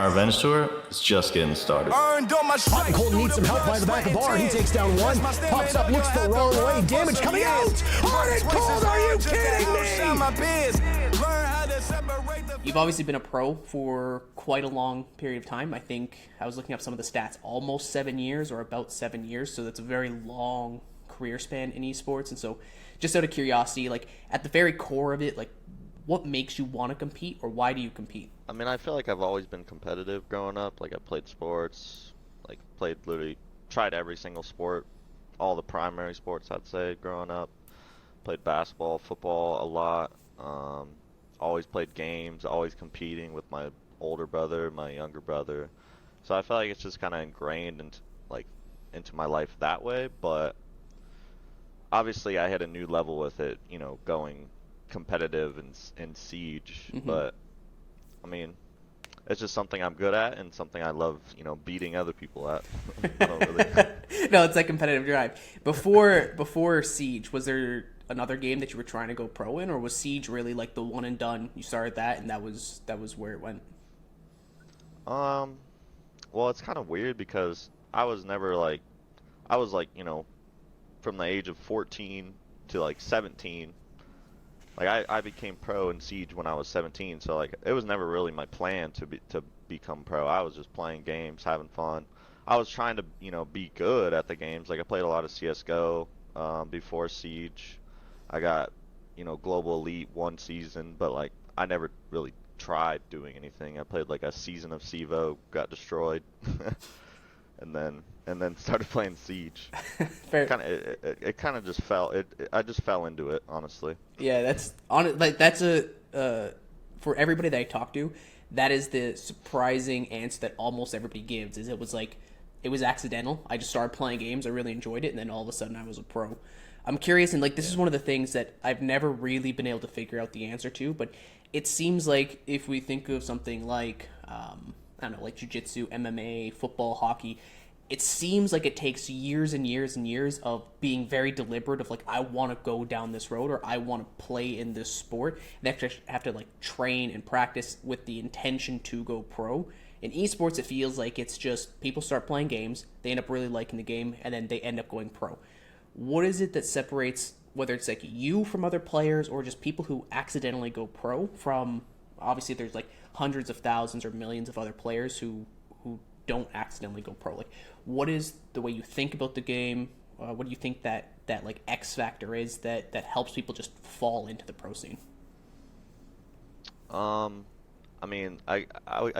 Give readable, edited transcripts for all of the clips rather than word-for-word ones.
our revenge tour is just getting started. Hotancold needs some help by the back of bar. He takes down one, pops up, looks the wrong way. Damage coming out. Hotancold, are you kidding me? You've obviously been a pro for quite a long period of time. I think I was looking up some of the stats, almost 7 years or about 7 years. So that's a very long career span in esports. And so just out of curiosity, like at the very core of it, like what makes you want to compete, or why do you compete? I mean, I feel like I've always been competitive growing up. Like I played sports, like tried every single sport, all the primary sports I'd say growing up. Played basketball, football a lot. Always played games, always competing with my older brother, my younger brother. So I feel like it's just kind of ingrained into my life that way. But obviously I hit a new level with it, going competitive in Siege. Mm-hmm. But I mean, it's just something I'm good at and something I love, beating other people at. I don't really... No, it's like competitive drive. Before Siege, was there another game that you were trying to go pro in, or was Siege really like the one and done? You started that and that was where it went. Well, it's kind of weird because I was never from the age of 14 to like 17. Like I became pro in Siege when I was 17, so like it was never really my plan to become pro. I was just playing games, having fun. I was trying to be good at the games. Like I played a lot of CS:GO before Siege. I got Global Elite one season, but like I never really tried doing anything. I played like a season of CEVO, got destroyed, and then started playing Siege. Fair. It kind of just fell. I just fell into it, honestly. Yeah, that's on. Like that's for everybody that I talk to, that is the surprising answer that almost everybody gives. Is it was accidental. I just started playing games. I really enjoyed it, and then all of a sudden I was a pro. I'm curious, and like this is one of the things that I've never really been able to figure out the answer to. But it seems like if we think of something like I don't know, like jiu-jitsu, MMA, football, hockey, it seems like it takes years and years and years of being very deliberate of like, I want to go down this road or I want to play in this sport. They actually have to like train and practice with the intention to go pro. In esports, it feels like it's just people start playing games, they end up really liking the game, and then they end up going pro. What is it that separates, whether it's like you from other players or just people who accidentally go pro from, obviously there's like hundreds of thousands or millions of other players who don't accidentally go pro? Like, what is the way you think about the game? What do you think that like X factor is that helps people just fall into the pro scene? I mean, I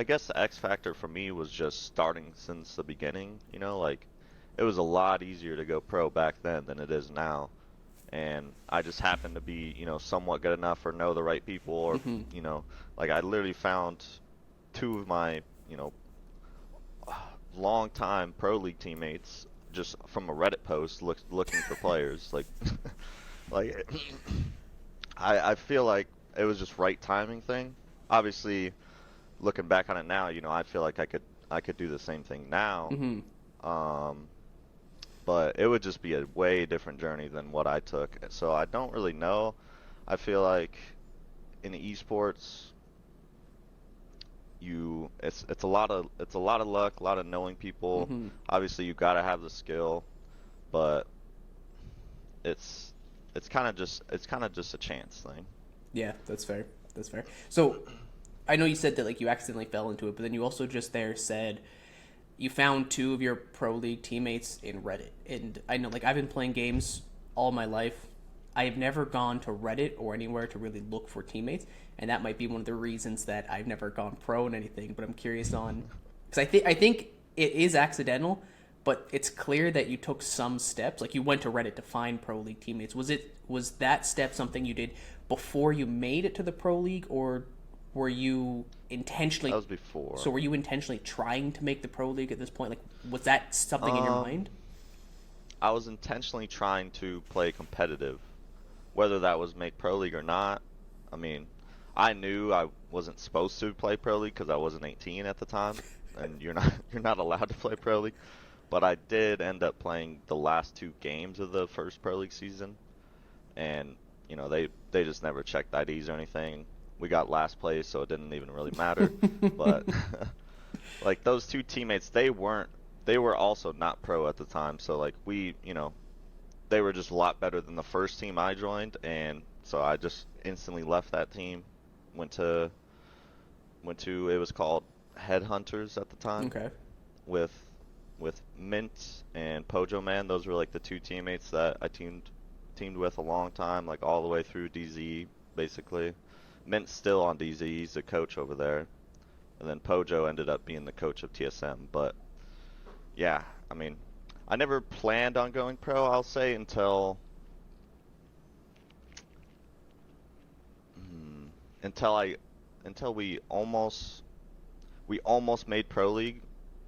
guess the X factor for me was just starting since the beginning. Like it was a lot easier to go pro back then than it is now, and I just happened to be somewhat good enough or know the right people, or like I literally found two of my long time pro league teammates just from a Reddit post looking for players. like I feel like it was just right timing thing. Obviously looking back on it now, I feel like I could do the same thing now. Mm-hmm. But it would just be a way different journey than what I took. So I don't really know. I feel like in esports it's a lot of luck, a lot of knowing people. Mm-hmm. Obviously you got to have the skill, but it's kind of just a chance thing. Yeah, that's fair. So I know you said that like you accidentally fell into it, but then you also just there said you found two of your pro league teammates in Reddit. And I know, like, I've been playing games all my life. I have never gone to Reddit or anywhere to really look for teammates, and that might be one of the reasons that I've never gone pro in anything. But I'm curious on, because I think it is accidental, but it's clear that you took some steps. Like you went to Reddit to find pro league teammates. Was that step something you did before you made it to the pro league, or were you intentionally? That was before. So were you intentionally trying to make the pro league at this point? Like, was that something in your mind? I was intentionally trying to play competitive, whether that was make pro league or not. I mean, I knew I wasn't supposed to play pro league because I wasn't 18 at the time, and you're not allowed to play pro league. But I did end up playing the last 2 games of the first pro league season, and they just never checked IDs or anything. We got last place, so it didn't even really matter. But like those two teammates, they were also not pro at the time. So like they were just a lot better than the first team I joined, and so I just instantly left that team. Went to it was called Headhunters at the time. Okay. With Mint and Pojo Man. Those were like the two teammates that I teamed with a long time, like all the way through DZ basically. Mint's still on DZ, he's the coach over there. And then Pojo ended up being the coach of TSM. But yeah, I mean, I never planned on going pro, I'll say, until we almost made Pro League,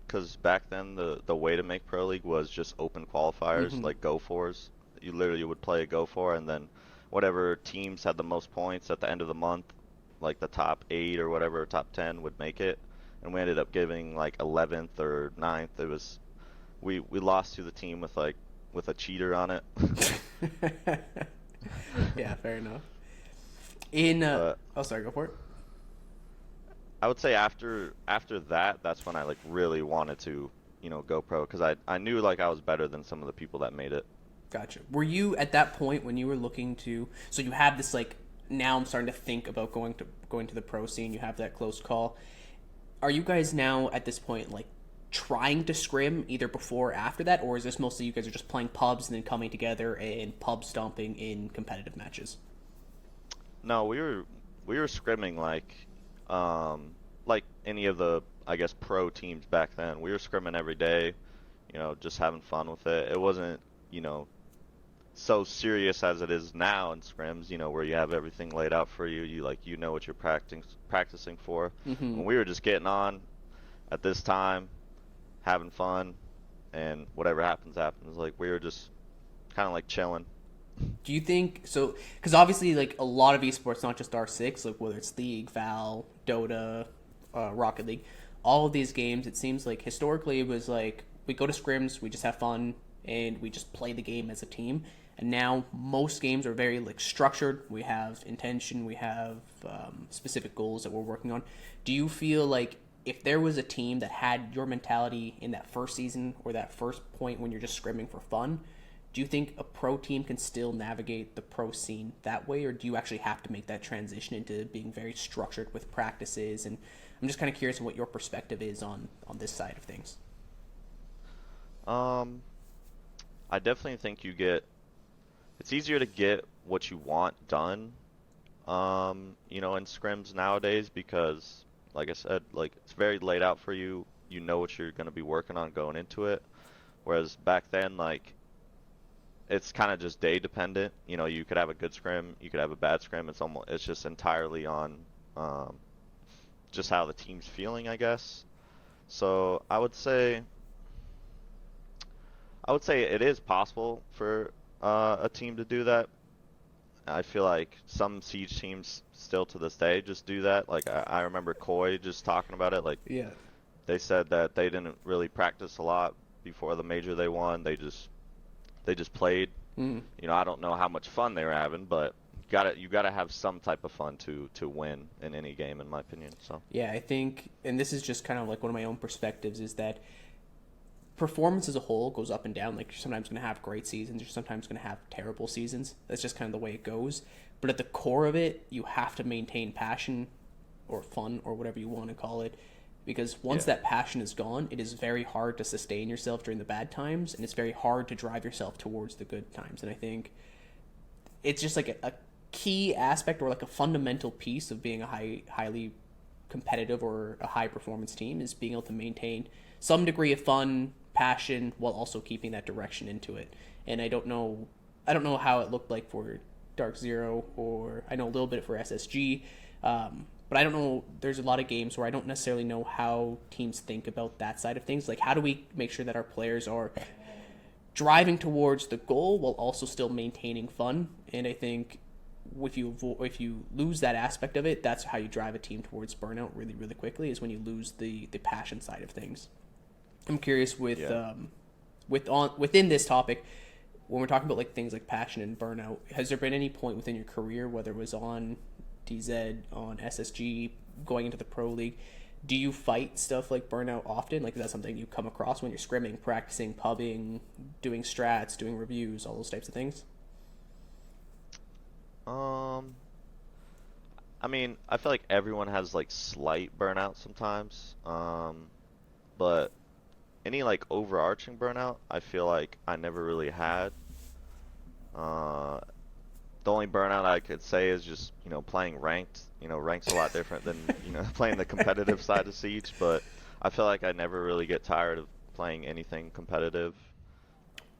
because back then the way to make Pro League was just open qualifiers, like Go Fours. You literally would play a Go For, and then whatever teams had the most points at the end of the month, like the top 8 or whatever, top 10 would make it. And we ended up giving like 11th or 9th. It was we lost to the team with a cheater on it. Yeah, fair enough. Sorry, go for it. I would say after that, that's when I like really wanted to, go pro, because I knew like I was better than some of the people that made it. Gotcha. Were you at that point when you were looking to? So you have this like, now I'm starting to think about going to the pro scene. You have that close call. Are you guys now at this point like trying to scrim either before or after that, or is this mostly you guys are just playing pubs and then coming together and pub stomping in competitive matches? No, we were scrimming like any of the, I guess, pro teams back then. We were scrimming every day, just having fun with it. It wasn't, so serious as it is now in scrims, where you have everything laid out for you. You know what you're practicing for. When we were just getting on at this time, having fun, and whatever happens. Like, we were just kind of like chilling. Do you think so? Because obviously, like a lot of esports, not just R6, like whether it's League, Val, Dota, Rocket League, all of these games, it seems like historically it was like we go to scrims, we just have fun, and we just play the game as a team. And now most games are very like structured. We have intention, we have specific goals that we're working on. Do you feel like if there was a team that had your mentality in that first season or that first point when you're just scrimming for fun, do you think a pro team can still navigate the pro scene that way, or do you actually have to make that transition into being very structured with practices? And I'm just kind of curious on what your perspective is on this side of things. I definitely think it's easier to get what you want done, in scrims nowadays, because, like I said, like it's very laid out for you. You know what you're going to be working on going into it. Whereas back then, like, it's kind of just day dependent. You could have a good scrim, you could have a bad scrim. It's just entirely on just how the team's feeling, I guess. So I would say it is possible for a team to do that. I feel like some Siege teams still to this day just do that. Like I remember Koi just talking about it. Like, Yeah. they said that they didn't really practice a lot before the major they won. They just played. I don't know how much fun they were having, but you gotta have some type of fun to win in any game, in my opinion. So Yeah, I think, and this is just kind of like one of my own perspectives, is that performance as a whole goes up and down. Like, you're sometimes going to have great seasons, you're sometimes going to have terrible seasons. That's just kind of the way it goes. But at the core of it, you have to maintain passion or fun or whatever you want to call it. Because once that passion is gone, it is very hard to sustain yourself during the bad times, and it's very hard to drive yourself towards the good times. And I think it's just like a key aspect, or like a fundamental piece of being a highly competitive or a high performance team, is being able to maintain some degree of fun, passion, while also keeping that direction into it. And I don't know how it looked like for Dark Zero, or I know a little bit for SSG, but I don't know, there's a lot of games where I don't necessarily know how teams think about that side of things. Like, how do we make sure that our players are driving towards the goal while also still maintaining fun? And I think if you lose that aspect of it, that's how you drive a team towards burnout really, really quickly, is when you lose the passion side of things. I'm curious within this topic, when we're talking about like things like passion and burnout, has there been any point within your career, whether it was on DZ, on SSG, going into the Pro League, Do you fight stuff like burnout often? Like, is that something you come across when you're scrimming, practicing, pubbing, doing strats, doing reviews, all those types of things? I mean, I feel like everyone has like slight burnout sometimes. But any like overarching burnout, I feel like I never really had. Uh, the only burnout I could say is just, playing ranked. Ranked's a lot different than, playing the competitive side of Siege, but I feel like I never really get tired of playing anything competitive.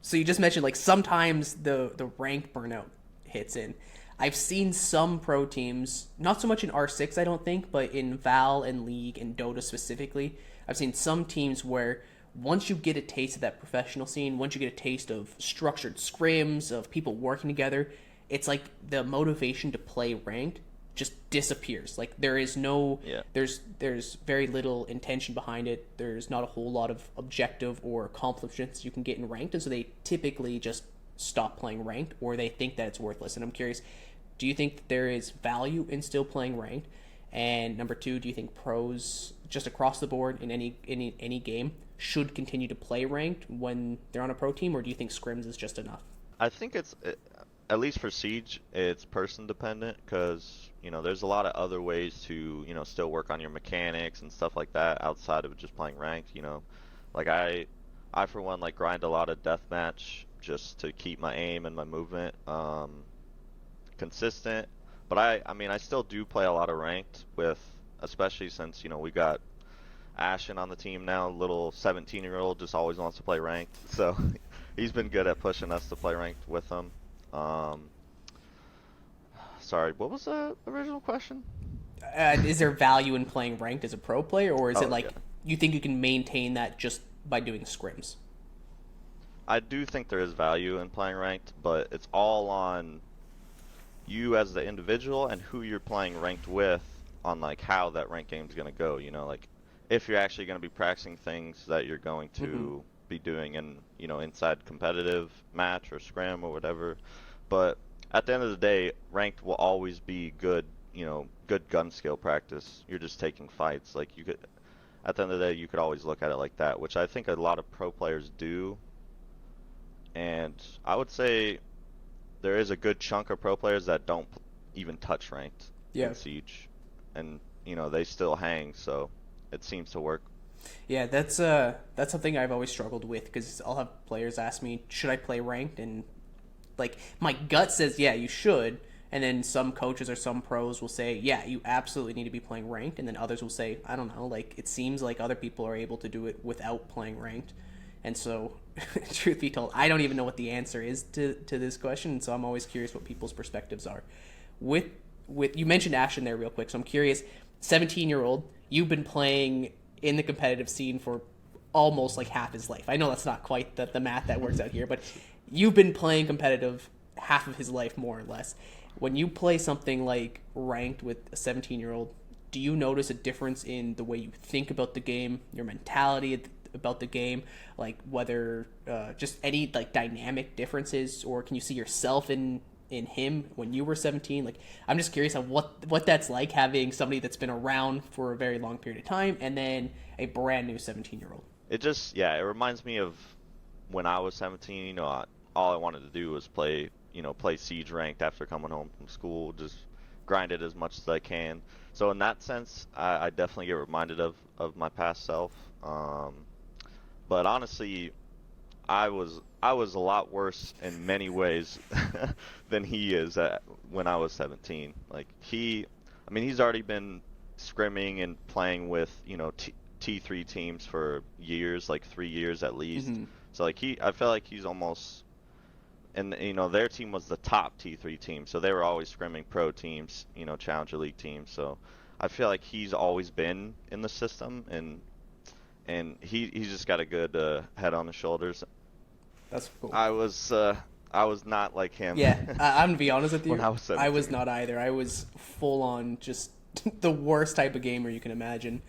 So you just mentioned like sometimes the rank burnout hits in. I've seen some pro teams, not so much in R6 I don't think, but in Val and League and Dota specifically, I've seen some teams where once you get a taste of that professional scene, once you get a taste of structured scrims, of people working together, it's like the motivation to play ranked just disappears. Like there is no there's very little intention behind it. There's not a whole lot of objective or accomplishments you can get in ranked, and so they typically just stop playing ranked, or they think that it's worthless. And I'm curious, do you think that there is value in still playing ranked? And number two, do you think pros just across the board in any game should continue to play ranked when they're on a pro team, or do you think scrims is just enough? I think at least for Siege, it's person dependent because, there's a lot of other ways to, still work on your mechanics and stuff like that outside of just playing ranked, Like I for one, like grind a lot of deathmatch just to keep my aim and my movement consistent. But I mean, I still do play a lot of ranked with, especially since, we got Ashen on the team now, little 17-year-old just always wants to play ranked. So he's been good at pushing us to play ranked with him. Sorry, what was the original question? Is there value in playing ranked as a pro player, or is it like yeah. you think you can maintain that just by doing scrims? I do think there is value in playing ranked, but it's all on you as the individual and who you're playing ranked with on like how that ranked game is going to go. Like if you're actually going to be practicing things that you're going to be doing in inside competitive match or scrim or whatever. But at the end of the day, ranked will always be good good gun skill practice. You're just taking fights. Like you could, at the end of the day, you could always look at it like that, which I think a lot of pro players do. And I would say there is a good chunk of pro players that don't even touch ranked in Siege, and they still hang. So it seems to work. Yeah, that's something I've always struggled with, because I'll have players ask me, should I play ranked? And like my gut says, yeah, you should. And then some coaches or some pros will say, yeah, you absolutely need to be playing ranked. And then others will say, I don't know, like it seems like other people are able to do it without playing ranked. And so, truth be told, I don't even know what the answer is to this question. And so I'm always curious what people's perspectives are. With you mentioned Ashton there real quick, so I'm curious. 17-year-old, you've been playing in the competitive scene for almost like half his life. I know that's not quite the math that works out here, but you've been playing competitive half of his life, more or less. When you play something like ranked with a 17-year-old, do you notice a difference in the way you think about the game, your mentality about the game, like whether just any like dynamic differences, or can you see yourself in him when you were 17? Like I'm just curious on what that's like, having somebody that's been around for a very long period of time and then a brand new 17-year-old. It just it reminds me of when I was 17. All I wanted to do was play Siege ranked after coming home from school, just grind it as much as I can. So in that sense, I definitely get reminded of my past self. But honestly, I was a lot worse in many ways than he is when I was 17. Like he's already been scrimming and playing with T3 teams for years, like 3 years at least. Mm-hmm. So like I feel like he's almost, and their team was the top T3 team, so they were always scrimming pro teams, Challenger League teams. So I feel like he's always been in the system, and he's just got a good head on his shoulders. That's cool. I was not like him. Yeah, I'm gonna be honest with you. When I was 17. I was not either. I was full on just the worst type of gamer you can imagine.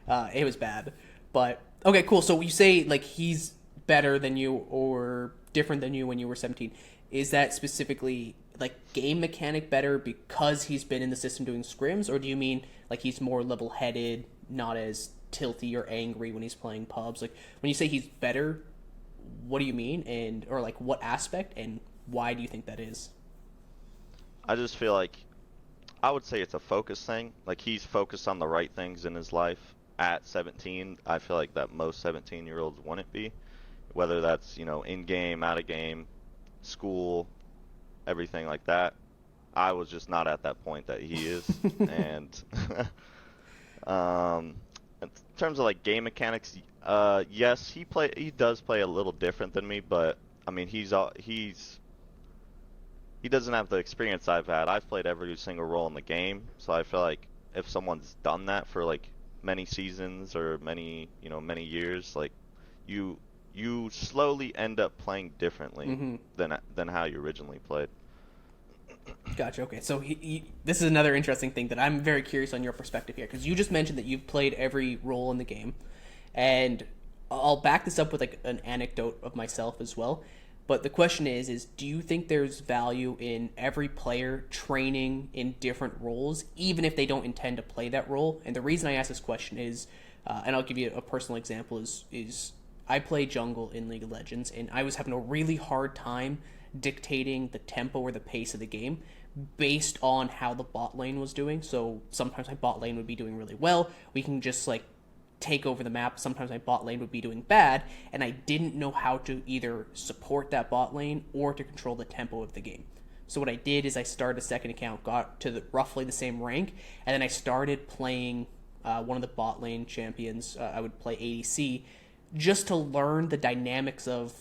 It was bad. But okay, cool. So you say like he's better than you or different than you when you were 17. Is that specifically like game mechanic better because he's been in the system doing scrims, or do you mean like he's more level-headed, not as tilty or angry when he's playing pubs? Like, when you say he's better, what do you mean, and or like what aspect, and why do you think that is? I just feel like I would say it's a focus thing. Like, he's focused on the right things in his life at 17. I feel like that most 17-year-olds wouldn't be, whether that's, in game, out of game, school, everything like that. I was just not at that point that he is. And in terms of like game mechanics, yes, he does play a little different than me, but I mean, he doesn't have the experience I've had. I've played every single role in the game, so I feel like if someone's done that for like many seasons or many years, like you slowly end up playing differently than how you originally played. Gotcha. Okay, so this is another interesting thing that I'm very curious on your perspective here, because you just mentioned that you've played every role in the game, and I'll back this up with like an anecdote of myself as well. But the question is do you think there's value in every player training in different roles, even if they don't intend to play that role? And the reason I ask this question is, and I'll give you a personal example, is I play jungle in League of Legends, and I was having a really hard time dictating the tempo or the pace of the game based on how the bot lane was doing. So sometimes my bot lane would be doing really well. We can just like take over the map. Sometimes my bot lane would be doing bad, and I didn't know how to either support that bot lane or to control the tempo of the game. So what I did is I started a second account, got to roughly the same rank, and then I started playing one of the bot lane champions. I would play ADC just to learn the dynamics of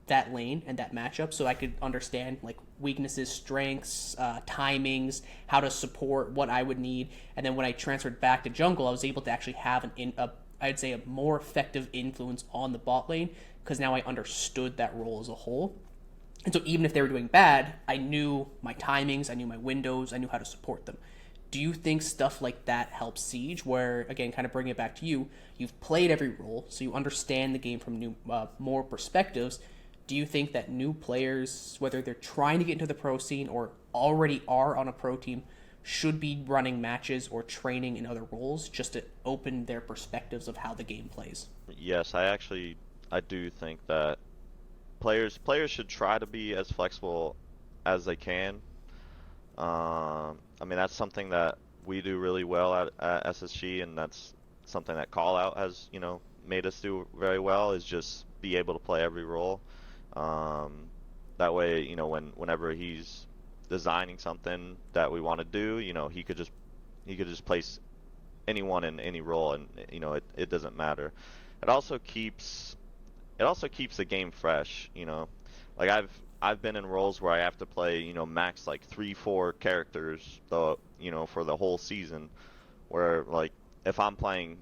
that lane and that matchup, so I could understand like weaknesses, strengths, timings, how to support what I would need. And then when I transferred back to jungle, I was able to actually have I'd say a more effective influence on the bot lane, because now I understood that role as a whole. And so even if they were doing bad, I knew my timings, I knew my windows, I knew how to support them. Do you think stuff like that helps Siege, where, again, kind of bringing it back to you, you've played every role, so you understand the game from more perspectives? Do you think that new players, whether they're trying to get into the pro scene or already are on a pro team, should be running matches or training in other roles just to open their perspectives of how the game plays? Yes, I do think that players should try to be as flexible as they can. I mean, that's something that we do really well at SSG, and that's something that Call Out has, made us do very well, is just be able to play every role. That way, whenever he's designing something that we want to do, he could just place anyone in any role, and it doesn't matter. It also keeps the game fresh. Like I've been in roles where I have to play max like 3-4 characters for the whole season, where like if I'm playing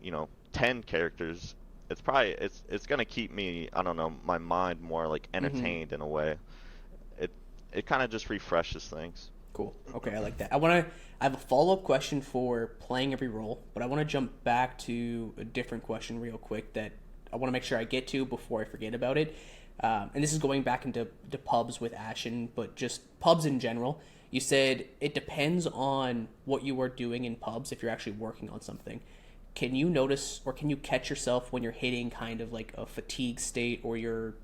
10 characters, it's gonna keep me, I don't know, my mind more like entertained in a way. It kind of just refreshes things. Cool. Okay, I like that. I have a follow-up question for playing every role, but I want to jump back to a different question real quick that I want to make sure I get to before I forget about it. And this is going back into pubs with Ashen, but just pubs in general. You said it depends on what you are doing in pubs if you're actually working on something. Can you notice or can you catch yourself when you're hitting kind of like a fatigue state, or you're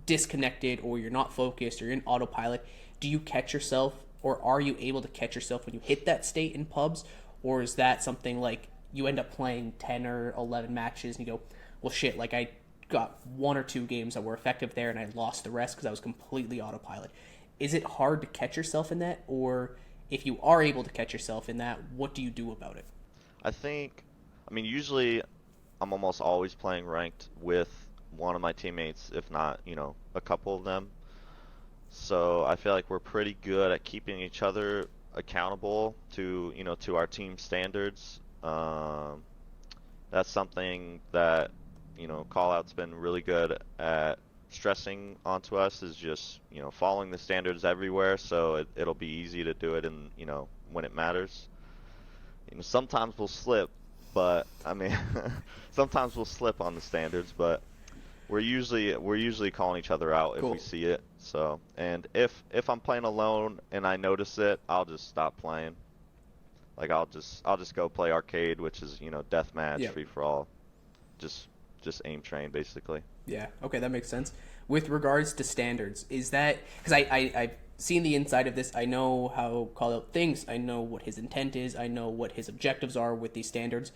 disconnected, or you're not focused, or you're in autopilot? Do you catch yourself, or are you able to catch yourself when you hit that state in pubs? Or is that something like you end up playing 10 or 11 matches and you go, well shit, like I got 1 or 2 games that were effective there and I lost the rest because I was completely autopilot? Is it hard to catch yourself in that? Or if you are able to catch yourself in that, what do you do about it? I mean, usually I'm almost always playing ranked with one of my teammates, if not, a couple of them. So I feel like we're pretty good at keeping each other accountable to, to our team standards. That's something that, Call Out's been really good at stressing onto us, is just, following the standards everywhere, so it'll be easy to do it in, when it matters. Sometimes we'll slip, but I mean, sometimes we'll slip on the standards, but we're usually calling each other out if we see it. So, and if I'm playing alone and I notice it, I'll just stop playing. Like I'll just go play arcade, which is deathmatch, Yep. free for all, just aim train basically. Yeah. Okay, that makes sense. With regards to standards, is that because I've seen the inside of this? I know how Call Out thinks. I know what his intent is. I know what his objectives are with these standards.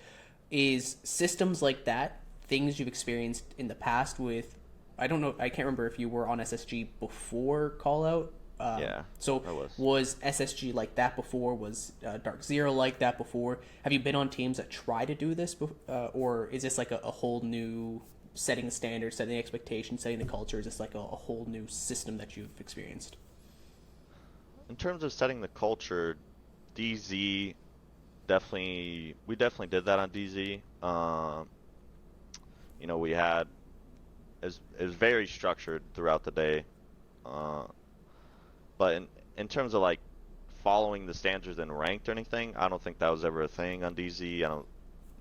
Is systems like that things you've experienced in the past with? I don't know. I can't remember if you were on SSG before Call Out. Yeah. So I was SSG like that before? Was Dark Zero like that before? Have you been on teams that try to do this, or is this like a whole new setting the standards, setting the expectations, setting the culture? Is this like a whole new system that you've experienced? In terms of setting the culture, DZ we definitely did that on DZ. We had it was very structured throughout the day. But in terms of like following the standards and ranked or anything, I don't think that was ever a thing on DZ.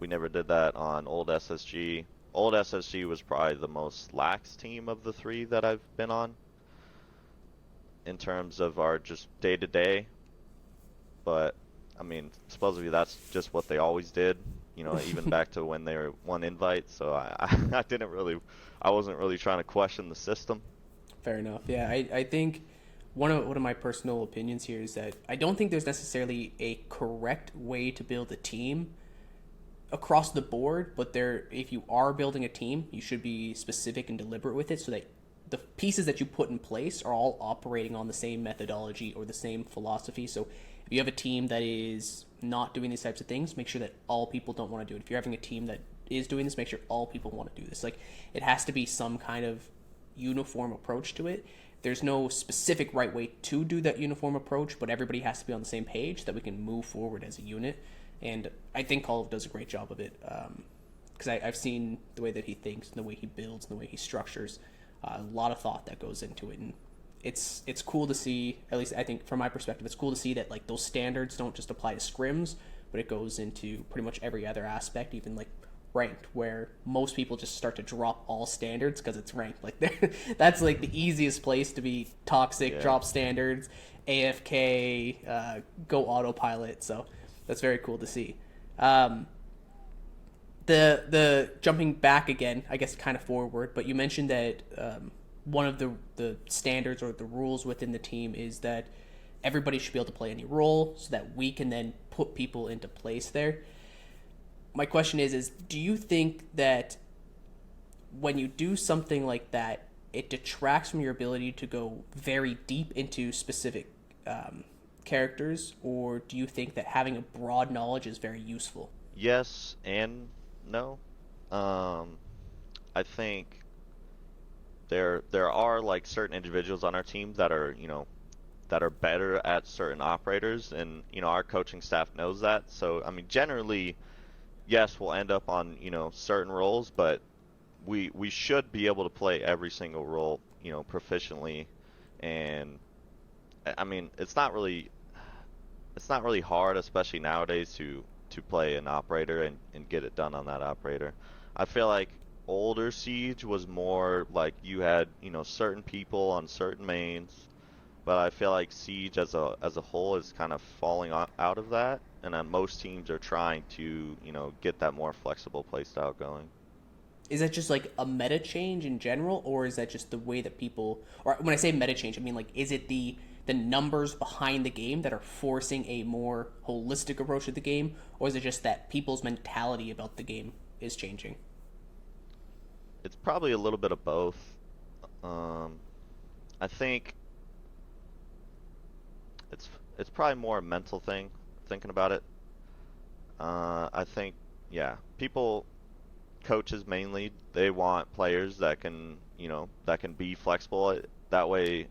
We never did that on old SSG. Old SSG was probably the most lax team of the three that I've been on in terms of our just day to day. But I mean, supposedly that's just what they always did. Even back to when they were one invite. So I wasn't really trying to question the system. Fair enough. Yeah, I think one of my personal opinions here is that I don't think there's necessarily a correct way to build a team across the board, but if you are building a team, you should be specific and deliberate with it so that the pieces that you put in place are all operating on the same methodology or the same philosophy. So if you have a team that is not doing these types of things, make sure that all people don't want to do it. If you're having a team that is doing this, make sure all people want to do this. Like, it has to be some kind of uniform approach to it. There's no specific right way to do that uniform approach, but everybody has to be on the same page so that we can move forward as a unit. And I think Call of does a great job of it, because I've seen the way that he thinks and the way he builds and the way he structures. A lot of thought that goes into it, and it's cool to see. At least I think from my perspective, it's cool to see that like those standards don't just apply to scrims, but it goes into pretty much every other aspect, even like ranked, where most people just start to drop all standards because it's ranked. Like that's like the easiest place to be toxic. Yeah. Drop standards, AFK, go autopilot. So that's very cool to see. The jumping back again, I guess kind of forward, but you mentioned that one of the standards or the rules within the team is that everybody should be able to play any role so that we can then put people into place there. My question is do you think that when you do something like that, it detracts from your ability to go very deep into specific characters, or do you think that having a broad knowledge is very useful? Yes and no. I think there are like certain individuals on our team that are better at certain operators, and our coaching staff knows that. So I mean, generally, yes, we'll end up on certain roles, but we should be able to play every single role proficiently. And I mean, it's not really hard, especially nowadays, to play an operator and get it done on that operator. I feel like older Siege was more like you had certain people on certain mains, but I feel like Siege as a whole is kind of falling out of that, and most teams are trying to get that more flexible playstyle going. Is that just like a meta change in general, or is that just the way that people, or when I say meta change, I mean like, is it the numbers behind the game that are forcing a more holistic approach to the game, or is it just that people's mentality about the game is changing? It's probably a little bit of both. I think it's probably more a mental thing, thinking about it. I think, yeah, coaches mainly, they want players that can be flexible. That way,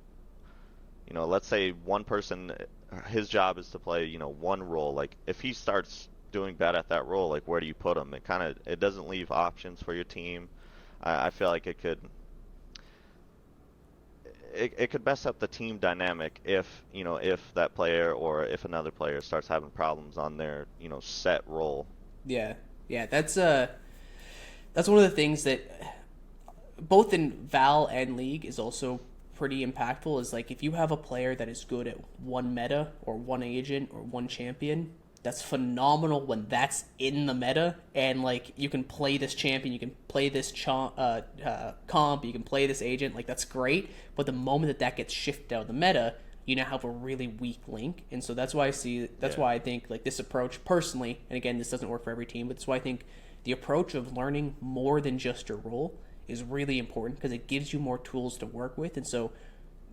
let's say one person, his job is to play, one role. Like, if he starts doing bad at that role, like, where do you put him? It doesn't leave options for your team. I feel like it could mess up the team dynamic if that player or if another player starts having problems on their, set role. Yeah, that's one of the things that both in Val and League is also pretty impactful. Is like, if you have a player that is good at one meta or one agent or one champion, that's phenomenal when that's in the meta, and like you can play this champion, you can play this comp, you can play this agent, like that's great. But the moment that gets shifted out of the meta, you now have a really weak link. And so that's why I think like this approach personally, and again, this doesn't work for every team, but that's why I think the approach of learning more than just your role is really important, because it gives you more tools to work with. And so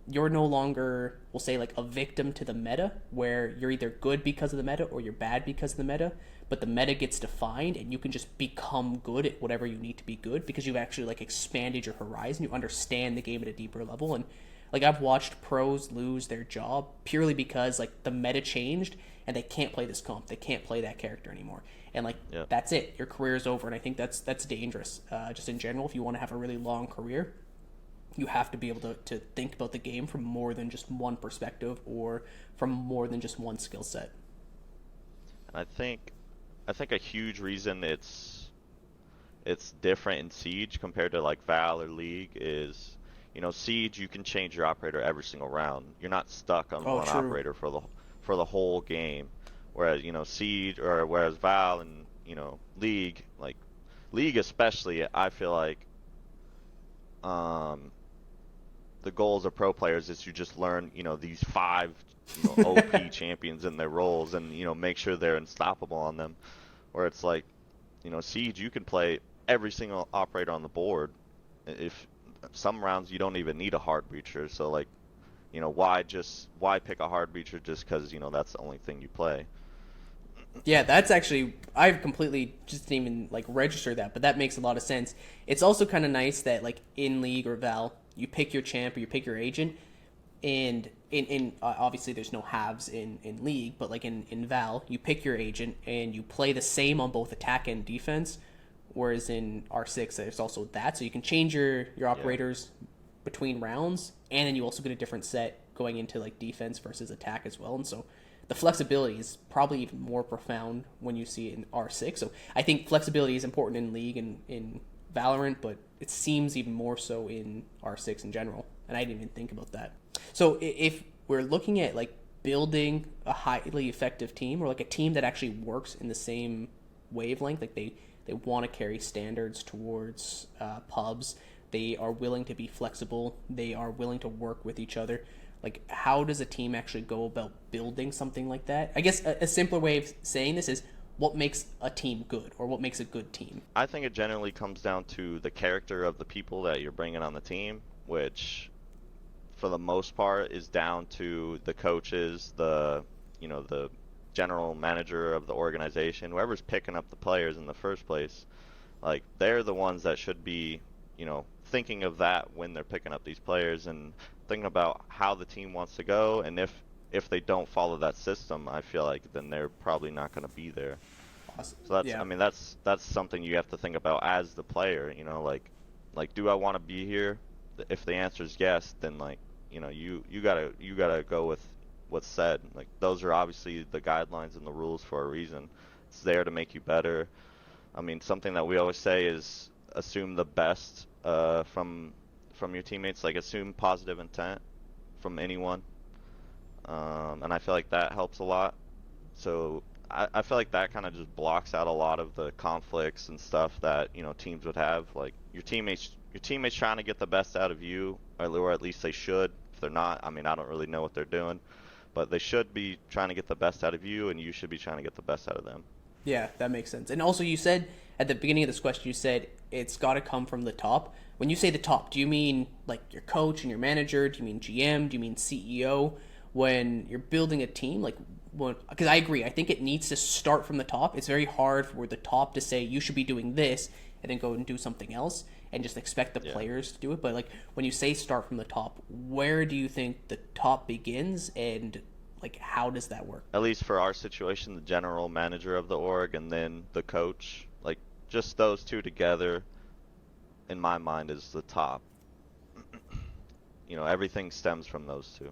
you're no longer, we'll say, like a victim to the meta, where you're either good because of the meta or you're bad because of the meta, but the meta gets defined and you can just become good at whatever you need to be good, because you've actually like expanded your horizon. You understand the game at a deeper level. And like I've watched pros lose their job purely because like the meta changed and they can't play this comp, they can't play that character anymore, and like that's it, your career is over. And I think that's dangerous, just in general. If you want to have a really long career, you have to be able to think about the game from more than just one perspective or from more than just one skill set. I think a huge reason it's different in Siege compared to like Val or League is, Siege, you can change your operator every single round. You're not stuck on one operator for the whole game. Whereas, Siege, or whereas Val and, League, like League especially, I feel like the goals of pro players is to just learn, these 5 OP champions and their roles, and make sure they're unstoppable on them. Where it's like, Siege, you can play every single operator on the board. If some rounds you don't even need a hard breacher, so like, why pick a hard breacher just because that's the only thing you play? Yeah, that's actually, I've completely just didn't even like register that, but that makes a lot of sense. It's also kind of nice that like in League or Val, you pick your champ or you pick your agent, and in obviously there's no halves in League, but like in Val, you pick your agent and you play the same on both attack and defense, whereas in R6 there's also that, so you can change your operators between rounds, and then you also get a different set going into like defense versus attack as well. And so the flexibility is probably even more profound when you see it in R6. So I think flexibility is important in League and in Valorant, but it seems even more so in R6 in general. And I didn't even think about that. So if we're looking at like building a highly effective team, or like a team that actually works in the same wavelength, like they want to carry standards towards pubs, they are willing to be flexible, they are willing to work with each other. Like, how does a team actually go about building something like that? I guess a simpler way of saying this is, what makes a team good, or what makes a good team? I think it generally comes down to the character of the people that you're bringing on the team, which for the most part is down to the coaches, the general manager of the organization, whoever's picking up the players in the first place. Like, they're the ones that should be, thinking of that when they're picking up these players, and thinking about how the team wants to go, and if they don't follow that system, I feel like then they're probably not going to be there. Awesome. So that's, I mean, that's something you have to think about as the player. Like, do I want to be here? If the answer is yes, then like, you gotta go with what's said. Like, those are obviously the guidelines and the rules for a reason. It's there to make you better. I mean, something that we always say is assume the best from your teammates. Like, assume positive intent from anyone, and I feel like that helps a lot. So I feel like that kind of just blocks out a lot of the conflicts and stuff that teams would have. Like, your teammates trying to get the best out of you, or at least they should. If they're not, I mean, I don't really know what they're doing, but they should be trying to get the best out of you, and you should be trying to get the best out of them. Yeah, that makes sense. And also, you said at the beginning of this question, you said it's got to come from the top. When you say the top, do you mean like your coach and your manager? Do you mean GM? Do you mean CEO? When you're building a team, like, because I agree, I think it needs to start from the top. It's very hard for the top to say you should be doing this and then go and do something else and just expect the players to do it. But like, when you say start from the top, where do you think the top begins, and like, how does that work? At least for our situation, the general manager of the org and then the coach, like, just those two together, in my mind, is the top. Everything stems from those two.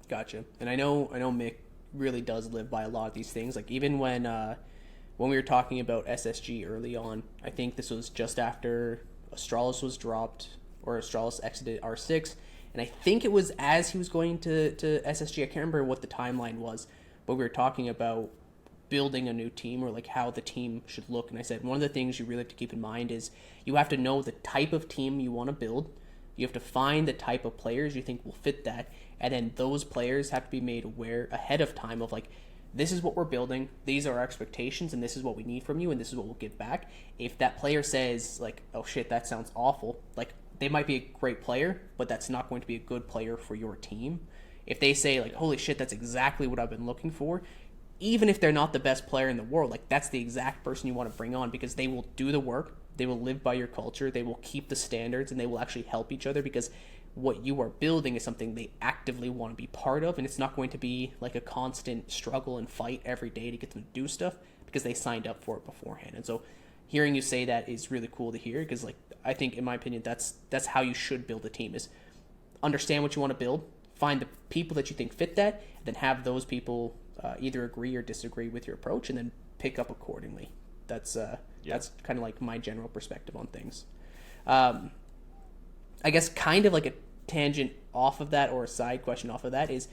Gotcha. And I know Mick really does live by a lot of these things. Like, even when we were talking about SSG early on, I think this was just after Astralis was dropped, or Astralis exited R6, and I think it was as he was going to SSG. I can't remember what the timeline was, but we were talking about building a new team or like how the team should look. And I said one of the things you really have to keep in mind is you have to know the type of team you want to build. You have to find the type of players you think will fit that, and then those players have to be made aware ahead of time of like, this is what we're building, these are our expectations, and this is what we need from you, and this is what we'll give back. If that player says like, oh shit, that sounds awful, like they might be a great player, but that's not going to be a good player for your team. If they say like, holy shit, that's exactly what I've been looking for, even if they're not the best player in the world, like that's the exact person you want to bring on, because they will do the work, they will live by your culture, they will keep the standards, and they will actually help each other, because what you are building is something they actively want to be part of, and it's not going to be like a constant struggle and fight every day to get them to do stuff because they signed up for it beforehand. And so hearing you say that is really cool to hear, because like I think, in my opinion, that's how you should build a team, is understand what you want to build, find the people that you think fit that, and then have those people either agree or disagree with your approach, and then pick up accordingly. That's kind of like my general perspective on things. I guess kind of like a tangent off of that, or a side question off of that, is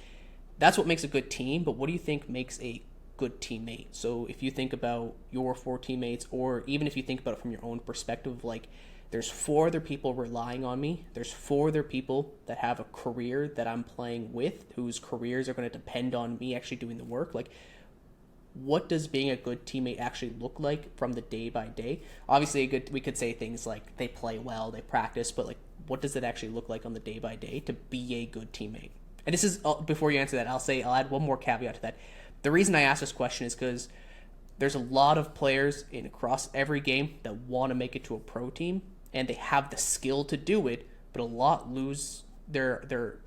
that's what makes a good team, but what do you think makes a good teammate? So if you think about your 4 teammates, or even if you think about it from your own perspective, like there's 4 other people relying on me, there's 4 other people that have a career that I'm playing with, whose careers are going to depend on me actually doing the work, like what does being a good teammate actually look like from the day by day? Obviously we could say things like they play well, they practice, but like what does it actually look like on the day by day to be a good teammate? And this is, before you answer that, I'll add one more caveat to that. The reason I ask this question is because there's a lot of players across every game that want to make it to a pro team, and they have the skill to do it, but a lot lose their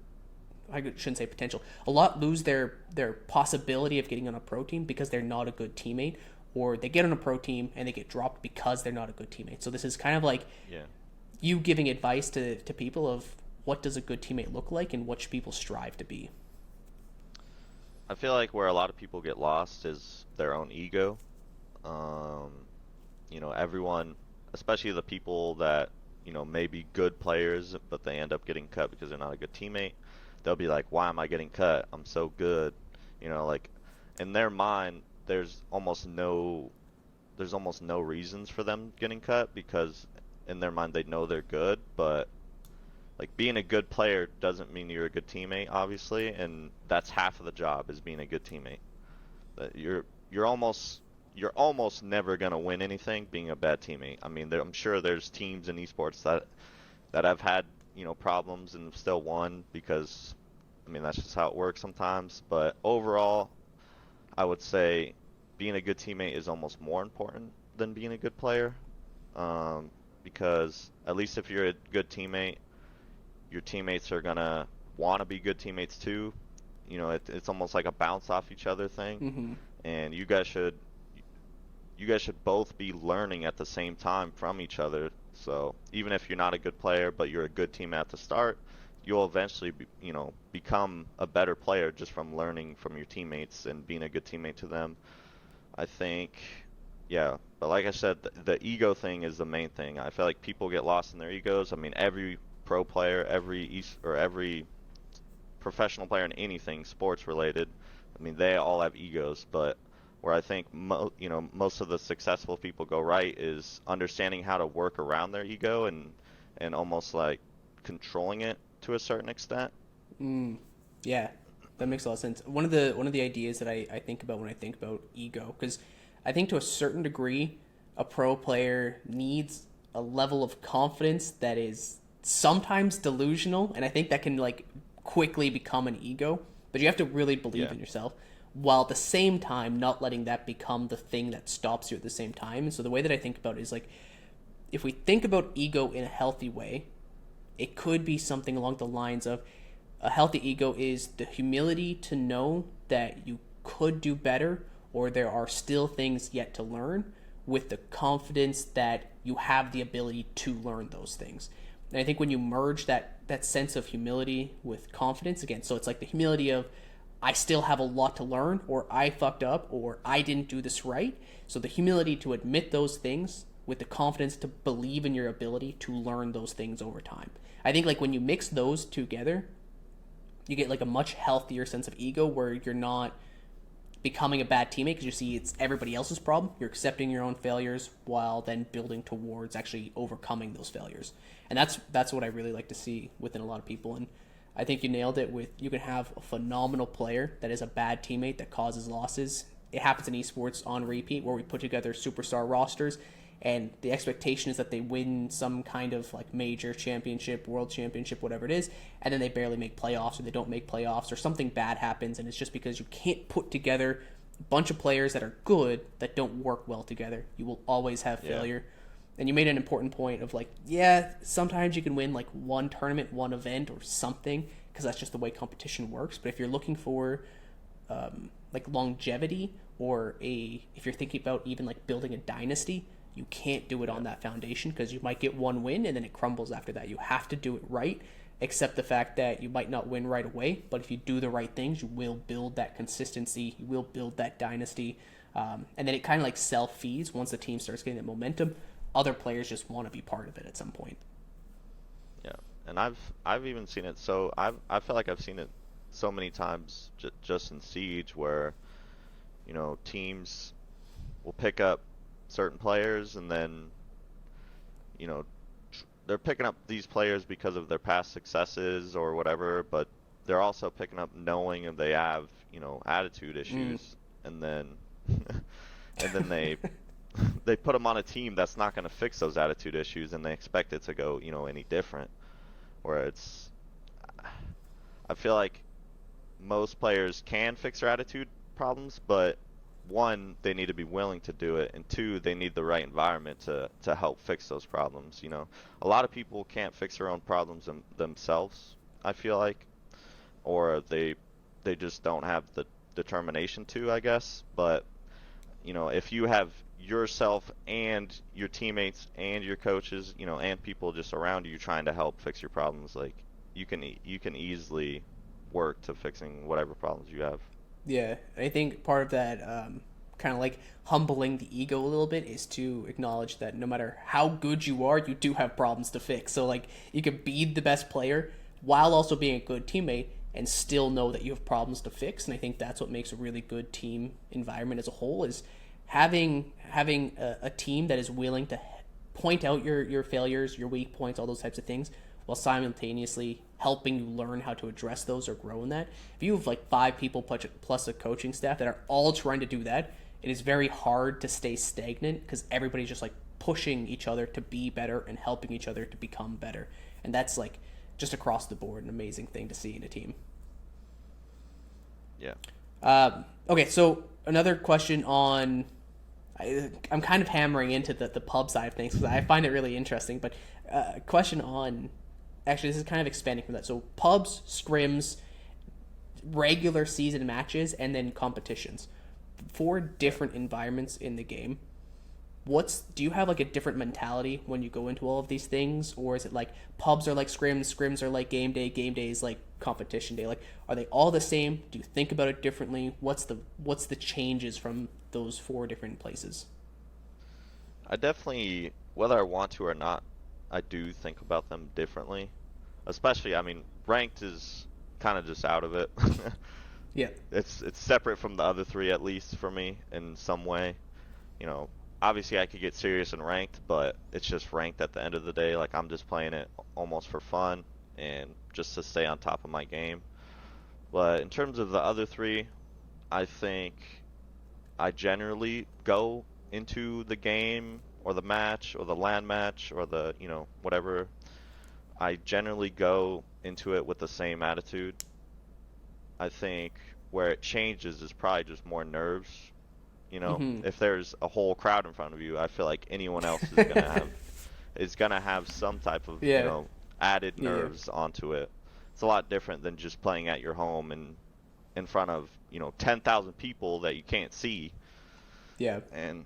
I shouldn't say potential. A lot lose their possibility of getting on a pro team because they're not a good teammate, or they get on a pro team and they get dropped because they're not a good teammate. So this is kind of like you giving advice to people of what does a good teammate look like and what should people strive to be. I feel like where a lot of people get lost is their own ego. Everyone, especially the people that, may be good players, but they end up getting cut because they're not a good teammate. They'll be like, why am I getting cut? I'm so good. Like in their mind, there's almost no reasons for them getting cut, because in their mind they know they're good, but like being a good player doesn't mean you're a good teammate, obviously, and that's half of the job, is being a good teammate. You're almost never gonna win anything being a bad teammate. I mean, I'm sure there's teams in esports that have had problems and still won, because I mean that's just how it works sometimes. But overall, I would say being a good teammate is almost more important than being a good player, because at least if you're a good teammate, your teammates are gonna want to be good teammates too. It's almost like a bounce off each other thing. Mm-hmm. And you guys should both be learning at the same time from each other. So even if you're not a good player, but you're a good teammate at the start, you'll eventually become a better player just from learning from your teammates and being a good teammate to them. I think, yeah. But like I said, the ego thing is the main thing. I feel like people get lost in their egos. I mean, every pro player, every professional player in anything sports related, I mean, they all have egos. But where I think most of the successful people go right is understanding how to work around their ego and almost like controlling it to a certain extent. Yeah, that makes a lot of sense. One of the ideas that I think about when I think about ego, because I think to a certain degree a pro player needs a level of confidence that is sometimes delusional, and I think that can like quickly become an ego, but you have to really believe in yourself, while at the same time not letting that become the thing that stops you at the same time. And so the way that I think about it is like, if we think about ego in a healthy way, it could be something along the lines of, a healthy ego is the humility to know that you could do better, or there are still things yet to learn, with the confidence that you have the ability to learn those things. And I think when you merge that sense of humility with confidence, again, so it's like the humility of, I still have a lot to learn, or I fucked up, or I didn't do this right. So the humility to admit those things with the confidence to believe in your ability to learn those things over time. I think like when you mix those together, you get like a much healthier sense of ego, where you're not becoming a bad teammate because you see it's everybody else's problem. You're accepting your own failures while then building towards actually overcoming those failures. And that's what I really like to see within a lot of people. And I think you nailed it with you can have a phenomenal player that is a bad teammate that causes losses. It happens in esports on repeat where we put together superstar rosters and the expectation is that they win some kind of like major championship, world championship, whatever it is, and then they barely make playoffs or they don't make playoffs or something bad happens, and it's just because you can't put together a bunch of players that are good that don't work well together. You will always have failure. And you made an important point of like, yeah, sometimes you can win like one tournament, one event or something because that's just the way competition works. But if you're looking for like longevity or if you're thinking about even like building a dynasty, you can't do it on that foundation because you might get one win and then it crumbles after that. You have to do it right, accept the fact that you might not win right away, but if you do the right things, you will build that consistency, you will build that dynasty, and then it kind of like self-feeds once the team starts getting that momentum. Other players just want to be part of it at some point. Yeah, and I've even seen it. So I feel like I've seen it so many times just in Siege where, you know, teams will pick up certain players and then, you know, they're picking up these players because of their past successes or whatever, but they're also picking up knowing if they have, you know, attitude issues, and then they put them on a team that's not going to fix those attitude issues, and they expect it to go, you know, any different. Where it's, I feel like most players can fix their attitude problems, but one, they need to be willing to do it, and two, they need the right environment to help fix those problems. You know, a lot of people can't fix their own problems themselves, I feel like, or they just don't have the determination to, I guess. But, you know, if you have yourself and your teammates and your coaches, you know, and people just around you trying to help fix your problems, like you can easily work to fixing whatever problems you have. Yeah, I think part of that kind of like humbling the ego a little bit is to acknowledge that no matter how good you are, you do have problems to fix. So like you can be the best player while also being a good teammate and still know that you have problems to fix. And I think that's what makes a really good team environment as a whole is having a team that is willing to point out your failures, your weak points, all those types of things, while simultaneously helping you learn how to address those or grow in that. If you have like 5 people plus a coaching staff that are all trying to do that, it is very hard to stay stagnant because everybody's just like pushing each other to be better and helping each other to become better. And that's like just across the board an amazing thing to see in a team. Yeah. Okay, so another question on... I'm kind of hammering into the pub side of things because I find it really interesting, but a question on... Actually, this is kind of expanding from that. So pubs, scrims, regular season matches, and then competitions. 4 different environments in the game. Do you have like a different mentality when you go into all of these things, or is it like pubs are like scrims are like game day is like competition day? Like, are they all the same? Do you think about it differently? What's the changes from those 4 different places? I definitely, whether I want to or not, I do think about them differently. Especially, I mean, ranked is kind of just out of it. Yeah. It's separate from the other 3, at least for me, in some way. You know, obviously I could get serious in ranked, but it's just ranked at the end of the day. Like, I'm just playing it almost for fun and just to stay on top of my game. But in terms of the other 3, I think I generally go into the game or the match or the LAN match or the, you know, whatever. I generally go into it with the same attitude. I think where it changes is probably just more nerves. You know, if there's a whole crowd in front of you, I feel like anyone else is gonna have some type of you know added nerves onto it. It's a lot different than just playing at your home and in front of 10,000 people that you can't see. Yeah. And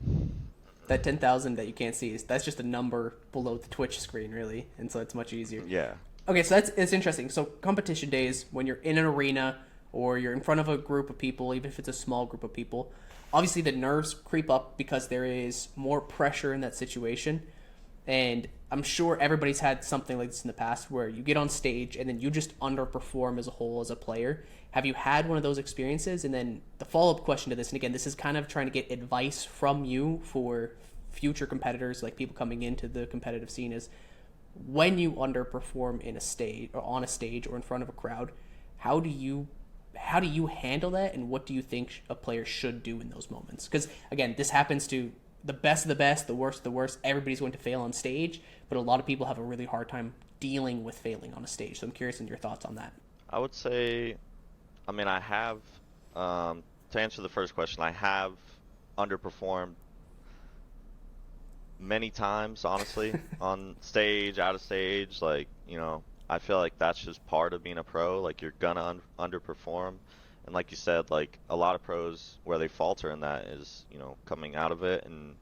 that 10,000 that you can't see that's just a number below the Twitch screen, really, and so it's much easier. Yeah. Okay, so it's interesting. So competition days, when you're in an arena or you're in front of a group of people, even if it's a small group of people, obviously the nerves creep up because there is more pressure in that situation. And I'm sure everybody's had something like this in the past where you get on stage and then you just underperform as a whole as a player. Have you had one of those experiences? And then the follow-up question to this, and again, this is kind of trying to get advice from you for future competitors, like people coming into the competitive scene, is when you underperform in a stage or on a stage or in front of a crowd, how do you handle that, and what do you think a player should do in those moments? Because again, this happens to the best of the best, the worst of the worst. Everybody's going to fail on stage, but a lot of people have a really hard time dealing with failing on a stage. So I'm curious in your thoughts on that. I would say, I mean, I have, to answer the first question, I have underperformed many times, honestly, on stage, out of stage. Like, you know, I feel like that's just part of being a pro. Like, you're gonna underperform. And like you said, like, a lot of pros, where they falter in that is, you know, coming out of it, and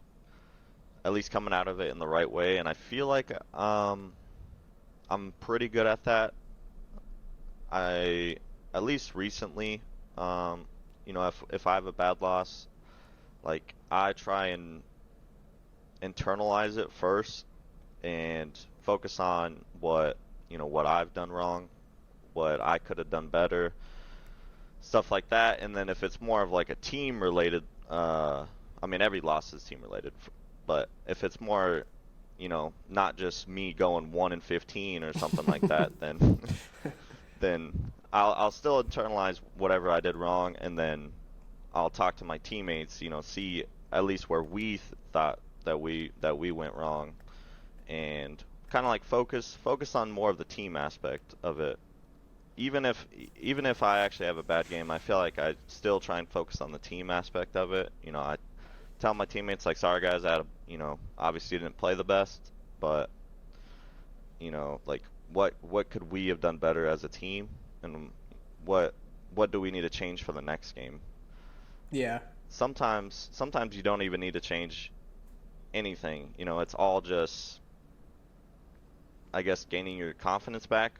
at least coming out of it in the right way. And I feel like I'm pretty good at that. At least recently, you know, if I have a bad loss, like, I try and internalize it first and focus on what I've done wrong, what I could have done better, stuff like that. And then if it's more of like a team related, I mean, every loss is team related, but if it's more, you know, not just me going 1-15 or something like that, then I'll still internalize whatever I did wrong, and then I'll talk to my teammates, you know, see at least where we thought that we went wrong, and kind of like focus on more of the team aspect of it. Even if I actually have a bad game, I feel like I still try and focus on the team aspect of it. You know, I tell my teammates, like, sorry guys, you know, obviously didn't play the best, but, you know, like, what could we have done better as a team, and what do we need to change for the next game? Yeah. Sometimes you don't even need to change anything. You know, it's all just, I guess, gaining your confidence back.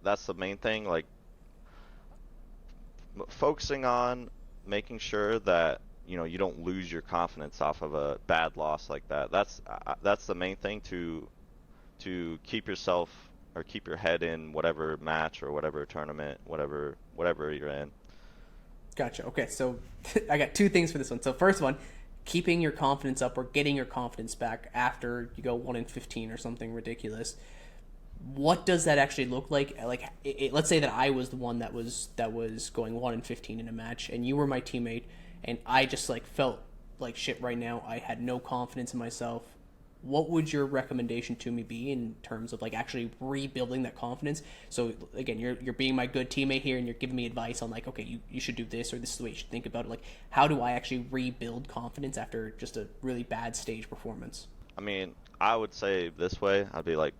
That's the main thing. Like, focusing on making sure that, you know, you don't lose your confidence off of a bad loss like that. That's the main thing, to keep yourself, or keep your head in whatever match or whatever tournament, whatever you're in. Gotcha. Okay, so I got two things for this one. So first one, keeping your confidence up or getting your confidence back after you go 1-15 or something ridiculous. What does that actually look like? Like, let's say that I was the one that was going 1-15 in a match, and you were my teammate, and I just like felt like shit right now. I had no confidence in myself. What would your recommendation to me be in terms of like actually rebuilding that confidence? So again, you're being my good teammate here, and you're giving me advice on like, okay, you should do this, or this is the way you should think about it. Like, how do I actually rebuild confidence after just a really bad stage performance? I mean, I would say this way. I'd be like,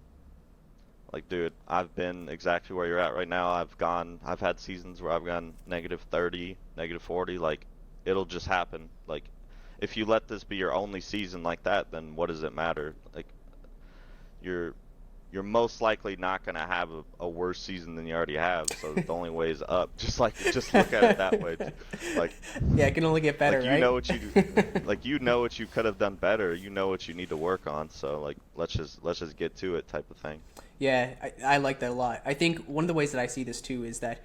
dude, I've been exactly where you're at right now. I've had seasons where I've gone -30, -40. Like, it'll just happen. Like, if you let this be your only season like that, then what does it matter? Like, you're most likely not going to have a worse season than you already have. So the only way is up. Just look at it that way. Like, yeah, it can only get better, like, right? You know what you could have done better. You know what you need to work on. So like, let's just get to it, type of thing. Yeah, I like that a lot. I think one of the ways that I see this too is that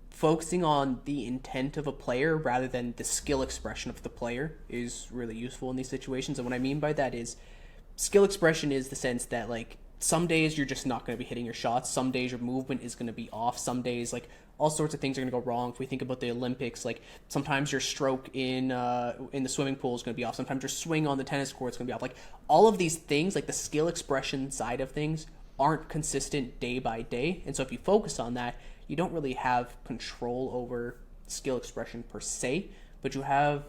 focusing on the intent of a player rather than the skill expression of the player is really useful in these situations. And what I mean by that is, skill expression is the sense that, like, some days you're just not going to be hitting your shots. Some days your movement is going to be off. Some days, like, all sorts of things are going to go wrong. If we think about the Olympics, like, sometimes your stroke in the swimming pool is going to be off. Sometimes your swing on the tennis court is going to be off. Like, all of these things, like the skill expression side of things, aren't consistent day by day. And so if you focus on that, you don't really have control over skill expression per se, but you have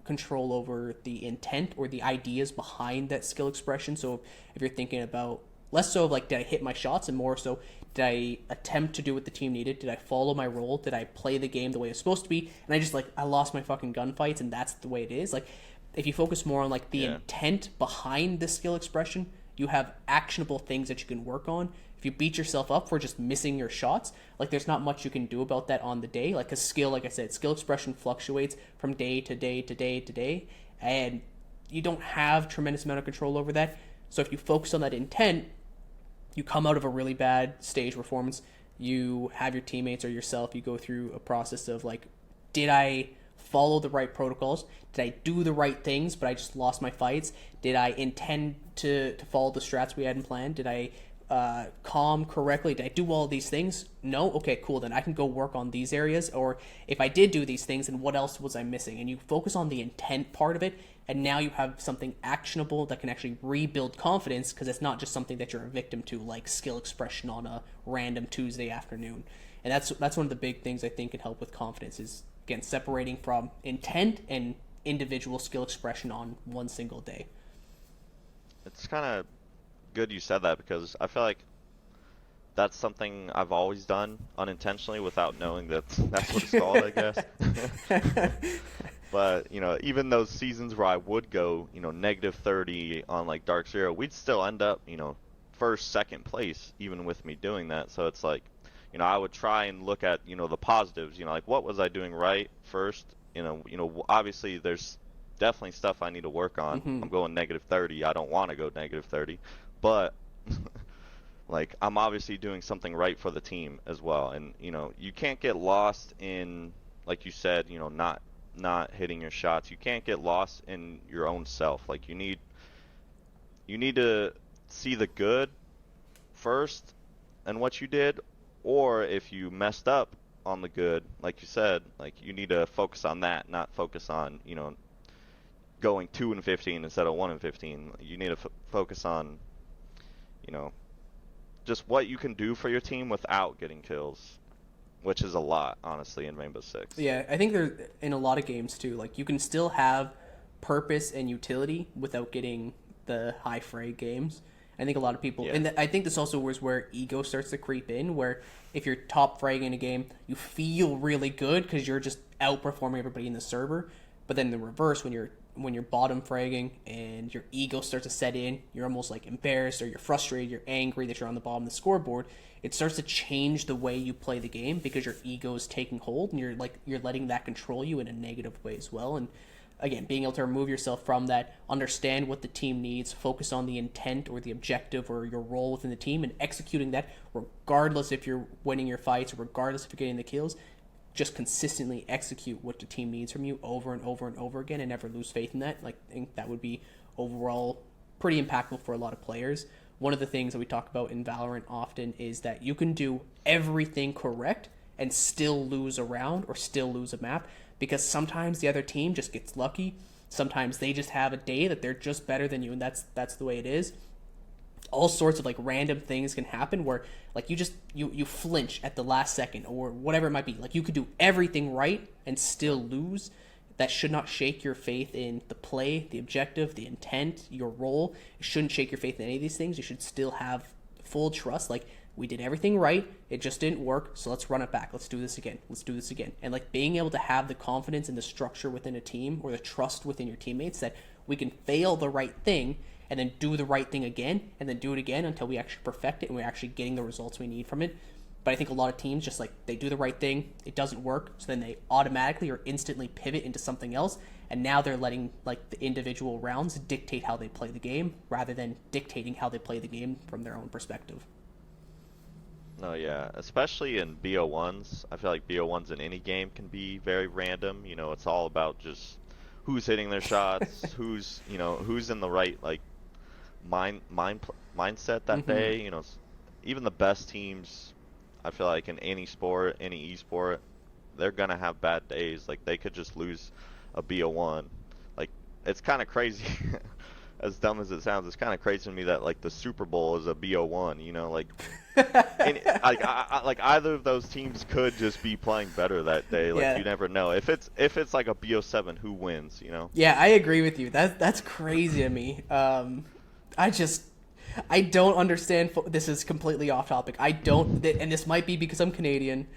control over the intent or the ideas behind that skill expression. So if you're thinking about less so of like, did I hit my shots, and more so, did I attempt to do what the team needed? Did I follow my role? Did I play the game the way it's supposed to be? And I lost my fucking gunfights, and that's the way it is. Like, if you focus more on like the intent behind the skill expression, you have actionable things that you can work on. If you beat yourself up for just missing your shots, like, there's not much you can do about that on the day. Like, 'cause skill, like I said, skill expression fluctuates from day to day to day to day, and you don't have tremendous amount of control over that. So if you focus on that intent, you come out of a really bad stage performance, you have your teammates or yourself, you go through a process of like, did I follow the right protocols? Did I do the right things, but I just lost my fights? Did I intend to follow the strats we hadn't planned? Did I calm correctly? Did I do all these things? No? Okay, cool. Then I can go work on these areas. Or if I did do these things, then what else was I missing? And you focus on the intent part of it, and now you have something actionable that can actually rebuild confidence, because it's not just something that you're a victim to, like skill expression on a random Tuesday afternoon. And that's one of the big things I think can help with confidence is, again, separating from intent and individual skill expression on one single day. It's kind of good you said that, because I feel like that's something I've always done unintentionally without knowing that that's what it's called, I guess. But, even those seasons where I would go, negative 30 on like Dark Zero, we'd still end up, first, second place, even with me doing that. So it's like, I would try and look at, the positives, like what was I doing right first? Obviously there's definitely stuff I need to work on. I'm going negative 30. I don't want to go negative 30, but like I'm obviously doing something right for the team as well. And, you can't get lost in, like you said, not hitting your shots. You can't get lost in your own self. Like you need to see the good first and what you did, or if you messed up on the good, like you said, like you need to focus on that, not focus on, going 2-15 instead of 1-15. You need to focus on, just what you can do for your team without getting kills, which is a lot, honestly, in Rainbow Six. Yeah, I think there's in a lot of games too, like you can still have purpose and utility without getting the high frag games. I think a lot of people, and I think this also is where ego starts to creep in, where if you're top fragging a game, you feel really good because you're just outperforming everybody in the server. But then the reverse, when you're bottom fragging and your ego starts to set in, you're almost like embarrassed or you're frustrated, you're angry that you're on the bottom of the scoreboard. It starts to change the way you play the game because your ego is taking hold and you're letting that control you in a negative way as well. And again, being able to remove yourself from that, understand what the team needs, focus on the intent or the objective or your role within the team, and executing that regardless if you're winning your fights or regardless if you're getting the kills. Just consistently execute what the team needs from you over and over and over again and never lose faith in that. Like, I think that would be overall pretty impactful for a lot of players. One of the things that we talk about in Valorant often is that you can do everything correct and still lose a round or still lose a map, because sometimes the other team just gets lucky. Sometimes they just have a day that they're just better than you, and that's the way it is. All sorts of like random things can happen where like you flinch at the last second or whatever it might be. Like you could do everything right and still lose. That should not shake your faith in the play, the objective, the intent, your role. It shouldn't shake your faith in any of these things. You should still have full trust. Like, we did everything right, it just didn't work, so let's run it back. Let's do this again. And like being able to have the confidence and the structure within a team, or the trust within your teammates, that we can fail the right thing and then do the right thing again and then do it again until we actually perfect it and we're actually getting the results we need from it. But I think a lot of teams just like, they do the right thing, it doesn't work, so then they automatically or instantly pivot into something else, and now they're letting like the individual rounds dictate how they play the game rather than dictating how they play the game from their own perspective. No, yeah, especially in BO1s. I feel like BO1s in any game can be very random. You know, it's all about just who's hitting their shots, who's in the right like mindset that day. You know, even the best teams, I feel like in any sport, any esport, they're gonna have bad days. Like, they could just lose a BO1. Like, it's kind of crazy. As dumb as it sounds, it's kind of crazy to me that like the Super Bowl is a BO1. You know, like, like either of those teams could just be playing better that day. Like, you never know. If it's like a BO7, who wins? You know? Yeah, I agree with you. That's crazy to me. I don't understand. This is completely off topic. I don't, and this might be because I'm Canadian.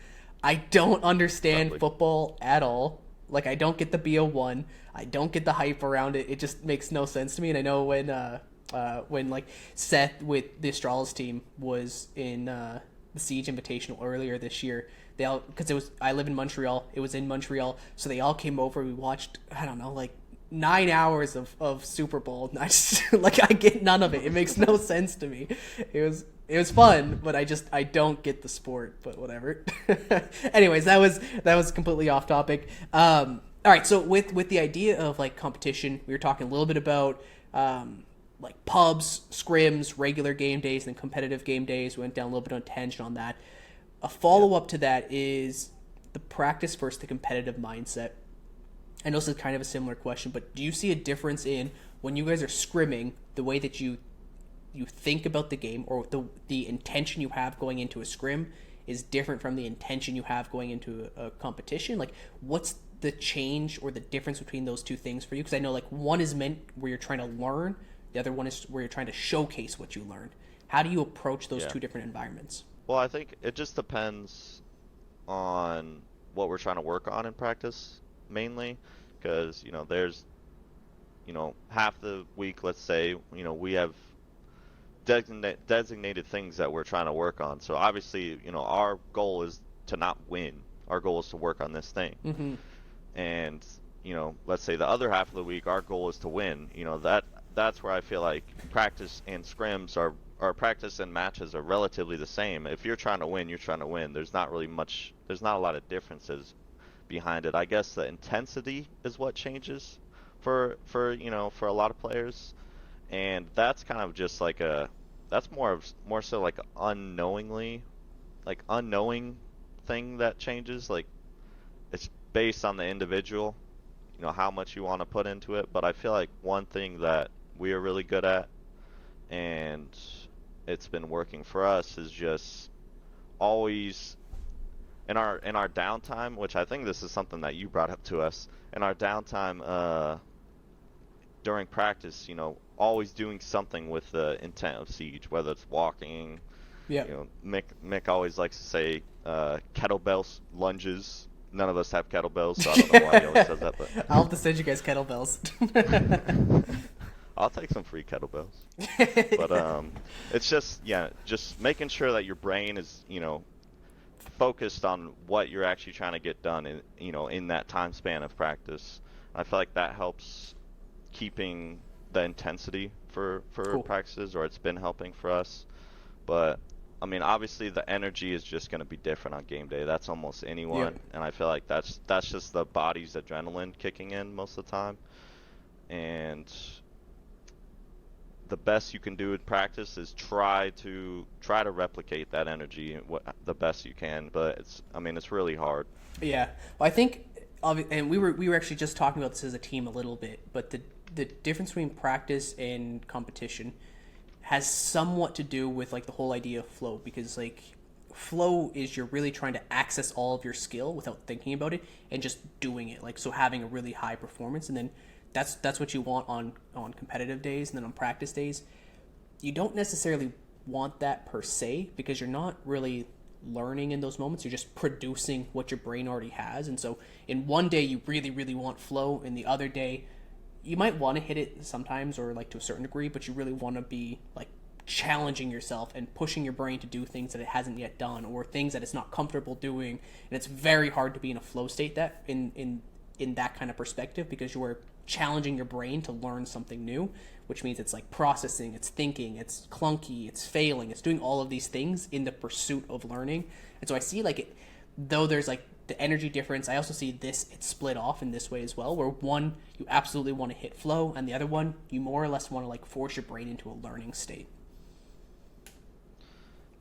I don't understand football at all. Like, I don't get the BO1. I don't get the hype around it. It just makes no sense to me. And I know when like Seth with the Astralis team was in the Siege Invitational earlier this year, they all, because I live in Montreal. It was in Montreal, so they all came over. We watched, I don't know, like 9 hours of Super Bowl. And I just, like, I get none of it. It makes no sense to me. It was fun, but I don't get the sport. But whatever. Anyways, that was completely off topic. All right, so with the idea of like competition, we were talking a little bit about like pubs, scrims, regular game days, and competitive game days. We went down a little bit on tangent on that. A follow-up to that is the practice versus the competitive mindset. I know this is kind of a similar question, but do you see a difference in when you guys are scrimming, the way that you think about the game, or the intention you have going into a scrim is different from the intention you have going into a competition? Like, what's the change or the difference between those two things for you? Because I know like one is meant where you're trying to learn, the other one is where you're trying to showcase what you learned. How do you approach those two different environments? Well, I think it just depends on what we're trying to work on in practice, mainly, because, you know, there's, you know, half the week, let's say, you know, we have designated things that we're trying to work on. So obviously, you know, our goal is to not win. Our goal is to work on this thing. Mm-hmm. And, you know, let's say the other half of the week, our goal is to win. You know, that's where I feel like practice and scrims our practice and matches are relatively the same. If you're trying to win, you're trying to win. There's not a lot of differences behind it. I guess the intensity is what changes for you know, for a lot of players. And that's kind of just like that's more so like unknowing thing that changes. Like, it's based on the individual, you know, how much you want to put into it. But I feel like one thing that we are really good at, and it's been working for us, is just always in our downtime, which I think this is something that you brought up to us, in our downtime during practice, you know, always doing something with the intent of Siege, whether it's walking. Yeah. You know, Mick always likes to say kettlebell lunges. None of us have kettlebells, so I don't know why he always says that. But I'll have to send you guys kettlebells. I'll take some free kettlebells. But it's just making sure that your brain is, you know, focused on what you're actually trying to get done in, you know, in that time span of practice. I feel like that helps keeping the intensity for Cool. practices, or it's been helping for us. But I mean, obviously the energy is just going to be different on game day. That's almost anyone. Yep. And I feel like that's just the body's adrenaline kicking in most of the time. And the best you can do in practice is try to replicate that energy the best you can. But it's really hard. Yeah, well, I think, and we were actually just talking about this as a team a little bit, but the difference between practice and competition has somewhat to do with like the whole idea of flow, because like flow is you're really trying to access all of your skill without thinking about it and just doing it, like, so having a really high performance. And then that's what you want on competitive days. And then on practice days, you don't necessarily want that per se, because you're not really learning in those moments. You're just producing what your brain already has. And so in one day you really, really want flow, and the other day you might want to hit it sometimes, or like to a certain degree, but you really want to be like challenging yourself and pushing your brain to do things that it hasn't yet done, or things that it's not comfortable doing. And it's very hard to be in a flow state that in that kind of perspective, because you are challenging your brain to learn something new, which means it's like processing, it's thinking, it's clunky, it's failing, it's doing all of these things in the pursuit of learning. And so I see like it, though there's like the energy difference, I also see it's split off in this way as well, where one, you absolutely want to hit flow, and the other one, you more or less want to like force your brain into a learning state.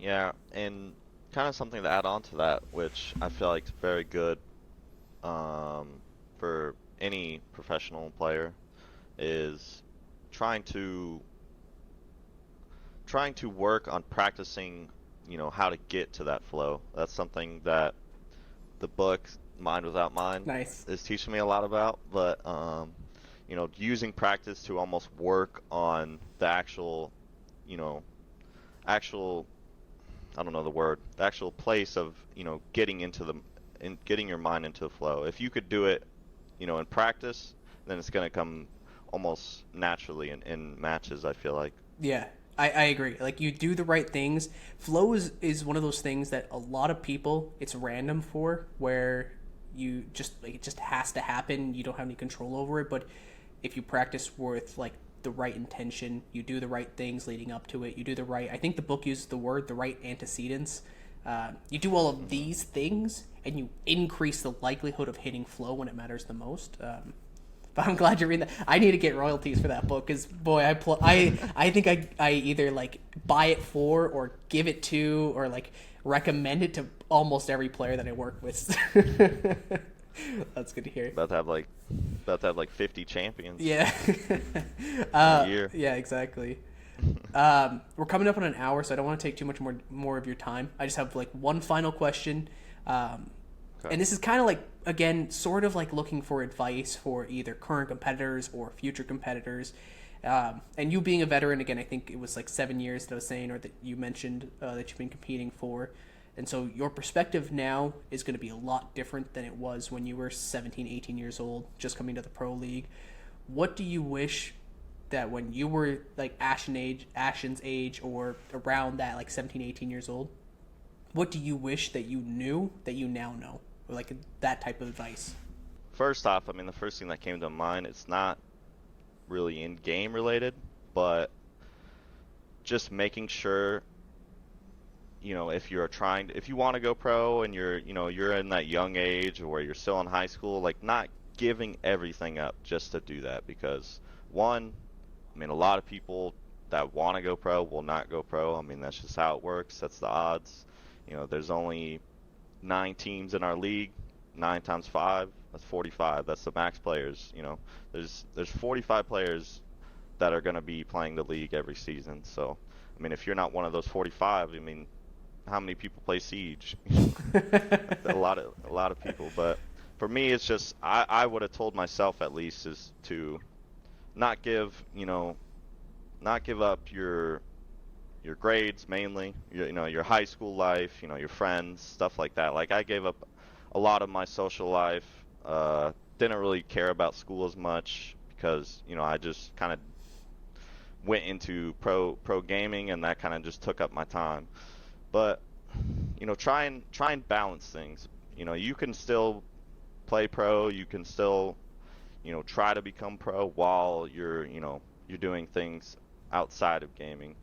Yeah, and kind of something to add on to that, which I feel like is very good for any professional player, is trying to work on practicing, you know, how to get to that flow. That's something that the book Mind Without Mind is teaching me a lot about. But you know, using practice to almost work on the actual I don't know the word, the actual place of, you know, getting your mind into the flow. If you could do it, you know, in practice, then it's going to come almost naturally in matches, I feel like. Yeah, I agree. Like, you do the right things. Flow is one of those things that a lot of people, it's random for, where you just, like, it just has to happen. You don't have any control over it. But if you practice with like the right intention, you do the right things leading up to it, you do the right, I think the book uses the word, the right antecedents. You do all of these things and you increase the likelihood of hitting flow when it matters the most. But I'm glad you're reading that. I need to get royalties for that book because, boy, I think I either like buy it for or give it to or like recommend it to almost every player that I work with. That's good to hear. About to have like 50 champions. Yeah. A year. Yeah, exactly. We're coming up on an hour, so I don't want to take too much more of your time. I just have like one final question. And this is kind of like, again, sort of like looking for advice for either current competitors or future competitors. And you being a veteran, again, I think it was like 7 years that I was saying, or that you mentioned that you've been competing for. And so your perspective now is going to be a lot different than it was when you were 17, 18 years old, just coming to the pro league. What do you wish that when you were like Ashen's age or around that, like 17, 18 years old, what do you wish that you knew that you now know? Or like that type of advice? First off, I mean, the first thing that came to mind, it's not really in-game related, but just making sure, you know, if you want to go pro and you're in that young age or you're still in high school, like not giving everything up just to do that. Because one, I mean, a lot of people that want to go pro will not go pro. I mean, that's just how it works. That's the odds. You know, there's only 9 teams in our league. 9 times 5, that's 45. That's the max players. You know, there's 45 players that are going to be playing the league every season. So, I mean, if you're not one of those 45, I mean, how many people play Siege? a lot of people. But for me, it's just I would have told myself at least is to not give up your grades mainly, your high school life, your friends, stuff like that. Like I gave up a lot of my social life, didn't really care about school as much because, I just kind of went into pro gaming and that kind of just took up my time. But, try and balance things. You can still play pro, you can still, try to become pro while you're doing things outside of gaming.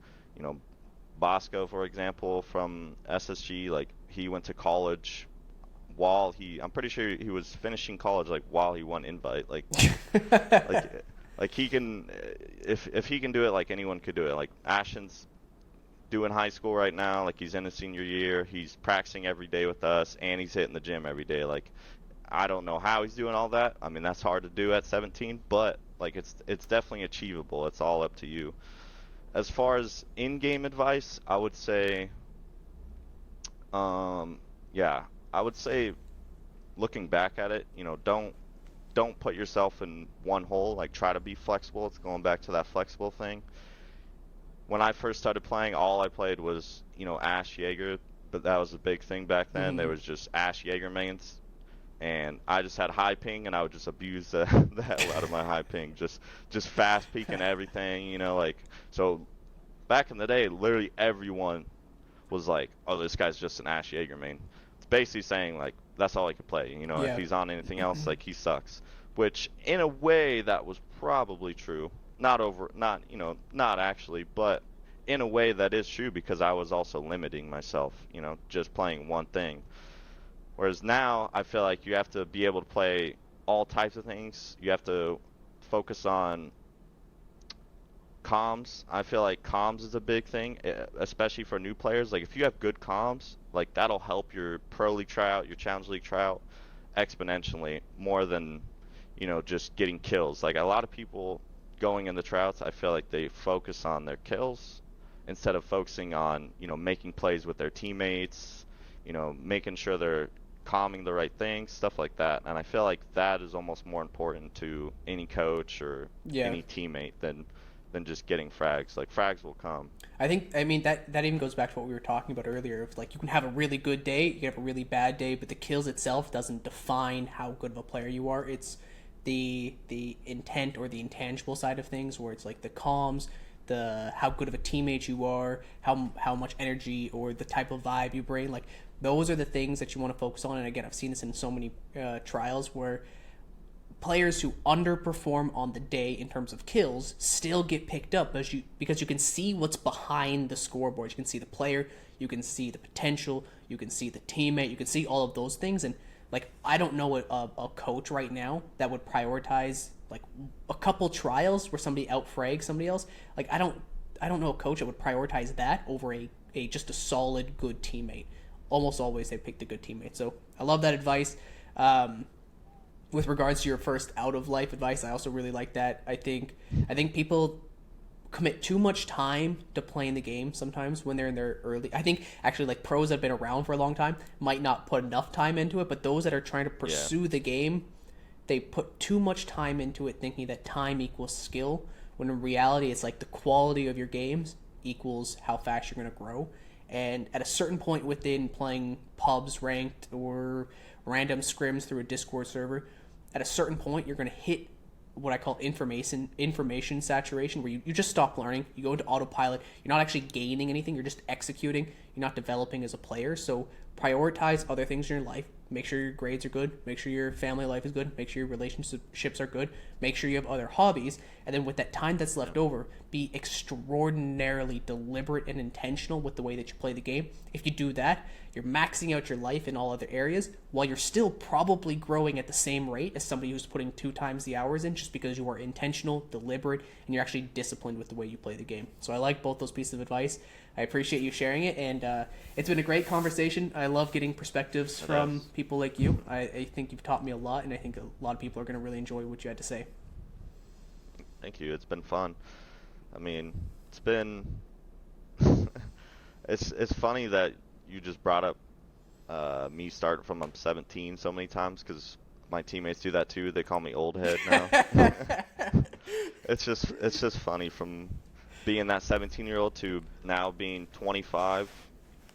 Bosco, for example, from SSG, like he went to college while I'm pretty sure he was finishing college like while he won Invite. Like he can, if he can do it, like anyone could do it. Like Ashen's doing high school right now, like he's in his senior year, he's practicing every day with us, and he's hitting the gym every day. Like I don't know how he's doing all that. I mean, that's hard to do at 17, but like it's definitely achievable. It's all up to you. As far as in-game advice, I would say, I would say, looking back at it, don't put yourself in one hole. Like try to be flexible. It's going back to that flexible thing. When I first started playing, all I played was Ash Jaeger, but that was a big thing back then. Mm-hmm. There was just Ash Jaeger mains, and I just had high ping, and I would just abuse the hell out of my high ping, just fast peeking everything, like. So back in the day, literally everyone was like, "Oh, this guy's just an Ash Jaeger main." It's basically saying like that's all he could play. Yeah. If he's on anything else, like he sucks. Which in a way that was probably true. Not actually, but in a way that is true because I was also limiting myself, just playing one thing. Whereas now I feel like you have to be able to play all types of things. You have to focus on comms. I feel like comms is a big thing, especially for new players. Like if you have good comms, like that'll help your pro league tryout, your challenge league tryout exponentially more than, just getting kills. Like a lot of people going in the tryouts, I feel like they focus on their kills instead of focusing on, making plays with their teammates, making sure they're calming the right things, stuff like that. And I feel like that is almost more important to any coach or any teammate than just getting frags. Like frags will come. I mean that even goes back to what we were talking about earlier. Of like you can have a really good day, you can have a really bad day, but the kills itself doesn't define how good of a player you are. It's the intent or the intangible side of things, where it's like the comms, the how good of a teammate you are, how much energy or the type of vibe you bring. Like those are the things that you want to focus on. And again, I've seen this in so many trials where players who underperform on the day in terms of kills still get picked up because you can see what's behind the scoreboard. You can see the player, you can see the potential, you can see the teammate, you can see all of those things. And like, I don't know a coach right now that would prioritize like a couple trials where somebody outfrags somebody else. Like, I don't know a coach that would prioritize that over a just a solid good teammate. Almost always they pick the good teammate. So I love that advice. With regards to your first out of life advice, I also really like that. I think people commit too much time to playing the game sometimes when they're in their early. I think actually like pros that have been around for a long time might not put enough time into it, but those that are trying to pursue the game, they put too much time into it thinking that time equals skill, when in reality it's like the quality of your games equals how fast you're going to grow. And at a certain point within playing pubs ranked or random scrims through a Discord server, at a certain point you're going to hit what I call information saturation, where you just stop learning, you go into autopilot, you're not actually gaining anything, you're just executing, you're not developing as a player. So prioritize other things in your life. Make sure your grades are good, make sure your family life is good, make sure your relationships are good, make sure you have other hobbies, and then with that time that's left over, be extraordinarily deliberate and intentional with the way that you play the game. If you do that, you're maxing out your life in all other areas while you're still probably growing at the same rate as somebody who's putting 2 times the hours in, just because you are intentional, deliberate, and you're actually disciplined with the way you play the game. So I like both those pieces of advice. I appreciate you sharing it, and it's been a great conversation. I love getting perspectives from people like you. I think you've taught me a lot, and I think a lot of people are going to really enjoy what you had to say. Thank you. It's been fun. I mean, it's been it's funny that you just brought up me starting from I'm 17 so many times, because my teammates do that too. They call me old head now. It's just funny from being that 17-year-old to now being 25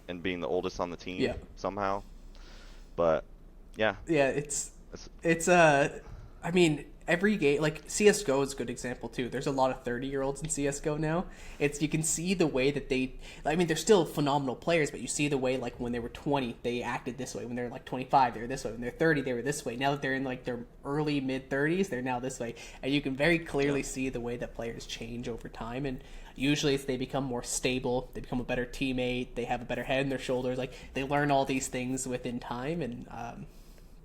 and being the oldest on the team somehow. But yeah, it's I mean, every game, like CSGO is a good example too. There's a lot of 30-year-olds in CSGO now. You can see the way that they're still phenomenal players, but you see the way, like, when they were 20, they acted this way. When they're like 25, they were this way. When they're 30, they were this way. Now that they're in like their early mid-30s, they're now this way. And you can very clearly see the way that players change over time. And usually they become more stable, they become a better teammate, they have a better head on their shoulders. Like, they learn all these things within time. And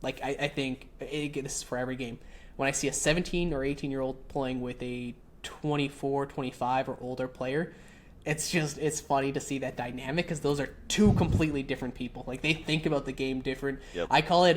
I think this is for every game. When I see a 17 or 18-year-old playing with a 24, 25 or older player, it's funny to see that dynamic, because those are two completely different people. Like, they think about the game different. Yep. I call it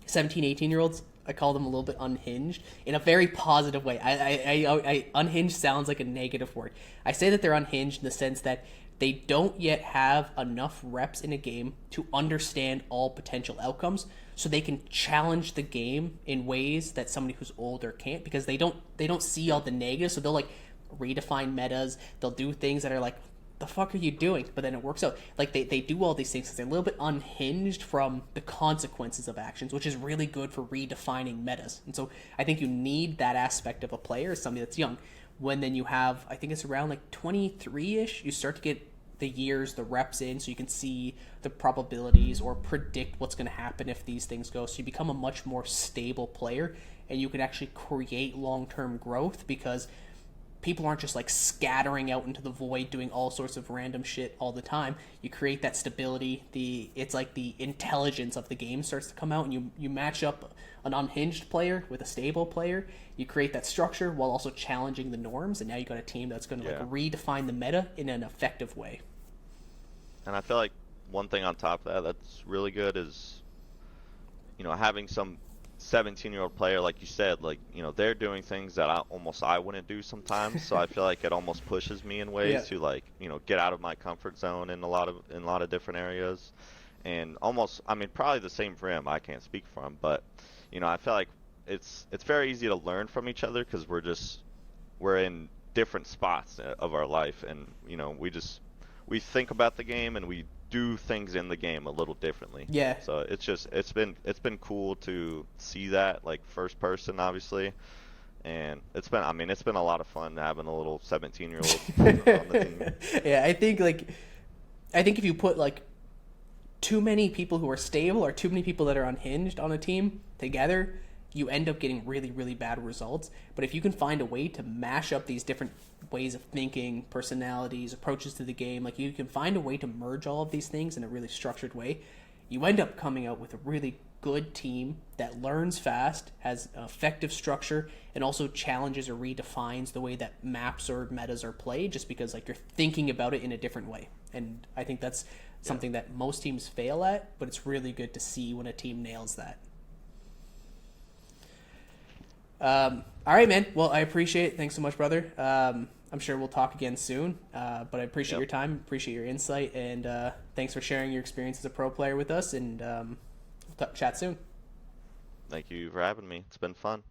17, 18-year-olds. I call them a little bit unhinged in a very positive way. I unhinged sounds like a negative word. I say that they're unhinged in the sense that they don't yet have enough reps in a game to understand all potential outcomes, so they can challenge the game in ways that somebody who's older can't, because they don't see all the negatives. So they'll like redefine metas. They'll do things that are like, the fuck are you doing? But then it works out. Like, they do all these things because they're a little bit unhinged from the consequences of actions, which is really good for redefining metas. And so I think you need that aspect of a player as somebody that's young. When then you have, I think it's around like 23-ish, you start to get the years, the reps in, so you can see the probabilities or predict what's going to happen if these things go. So you become a much more stable player, and you can actually create long-term growth, because people aren't just like scattering out into the void doing all sorts of random shit all the time. You create that stability. It's like the intelligence of the game starts to come out, and you match up an unhinged player with a stable player. You create that structure while also challenging the norms, and now you got a team that's going to like redefine the meta in an effective way. And I feel like one thing on top of that that's really good is, having some 17-year-old player, like you said, like, they're doing things that I wouldn't do sometimes. So I feel like it almost pushes me in ways to, like, get out of my comfort zone in a lot of different areas. And almost, I mean, probably the same for him. I can't speak for him, but I feel like it's very easy to learn from each other, because we're in different spots of our life, and we think about the game and we do things in the game a little differently. Yeah. So it's been cool to see that, like, first person, obviously, and it's been a lot of fun having a little 17-year-old on the team. Yeah, I think if you put like too many people who are stable or too many people that are unhinged on a team together, you end up getting really, really bad results. But if you can find a way to mash up these different ways of thinking, personalities, approaches to the game, like you can find a way to merge all of these things in a really structured way, you end up coming out with a really good team that learns fast, has effective structure, and also challenges or redefines the way that maps or metas are played, just because like you're thinking about it in a different way. And I think that's something that most teams fail at, but it's really good to see when a team nails that. All right, man. Well, I appreciate it. Thanks so much, brother. I'm sure we'll talk again soon, but I appreciate your time, appreciate your insight, and thanks for sharing your experience as a pro player with us, and we'll chat soon. Thank you for having me. It's been fun.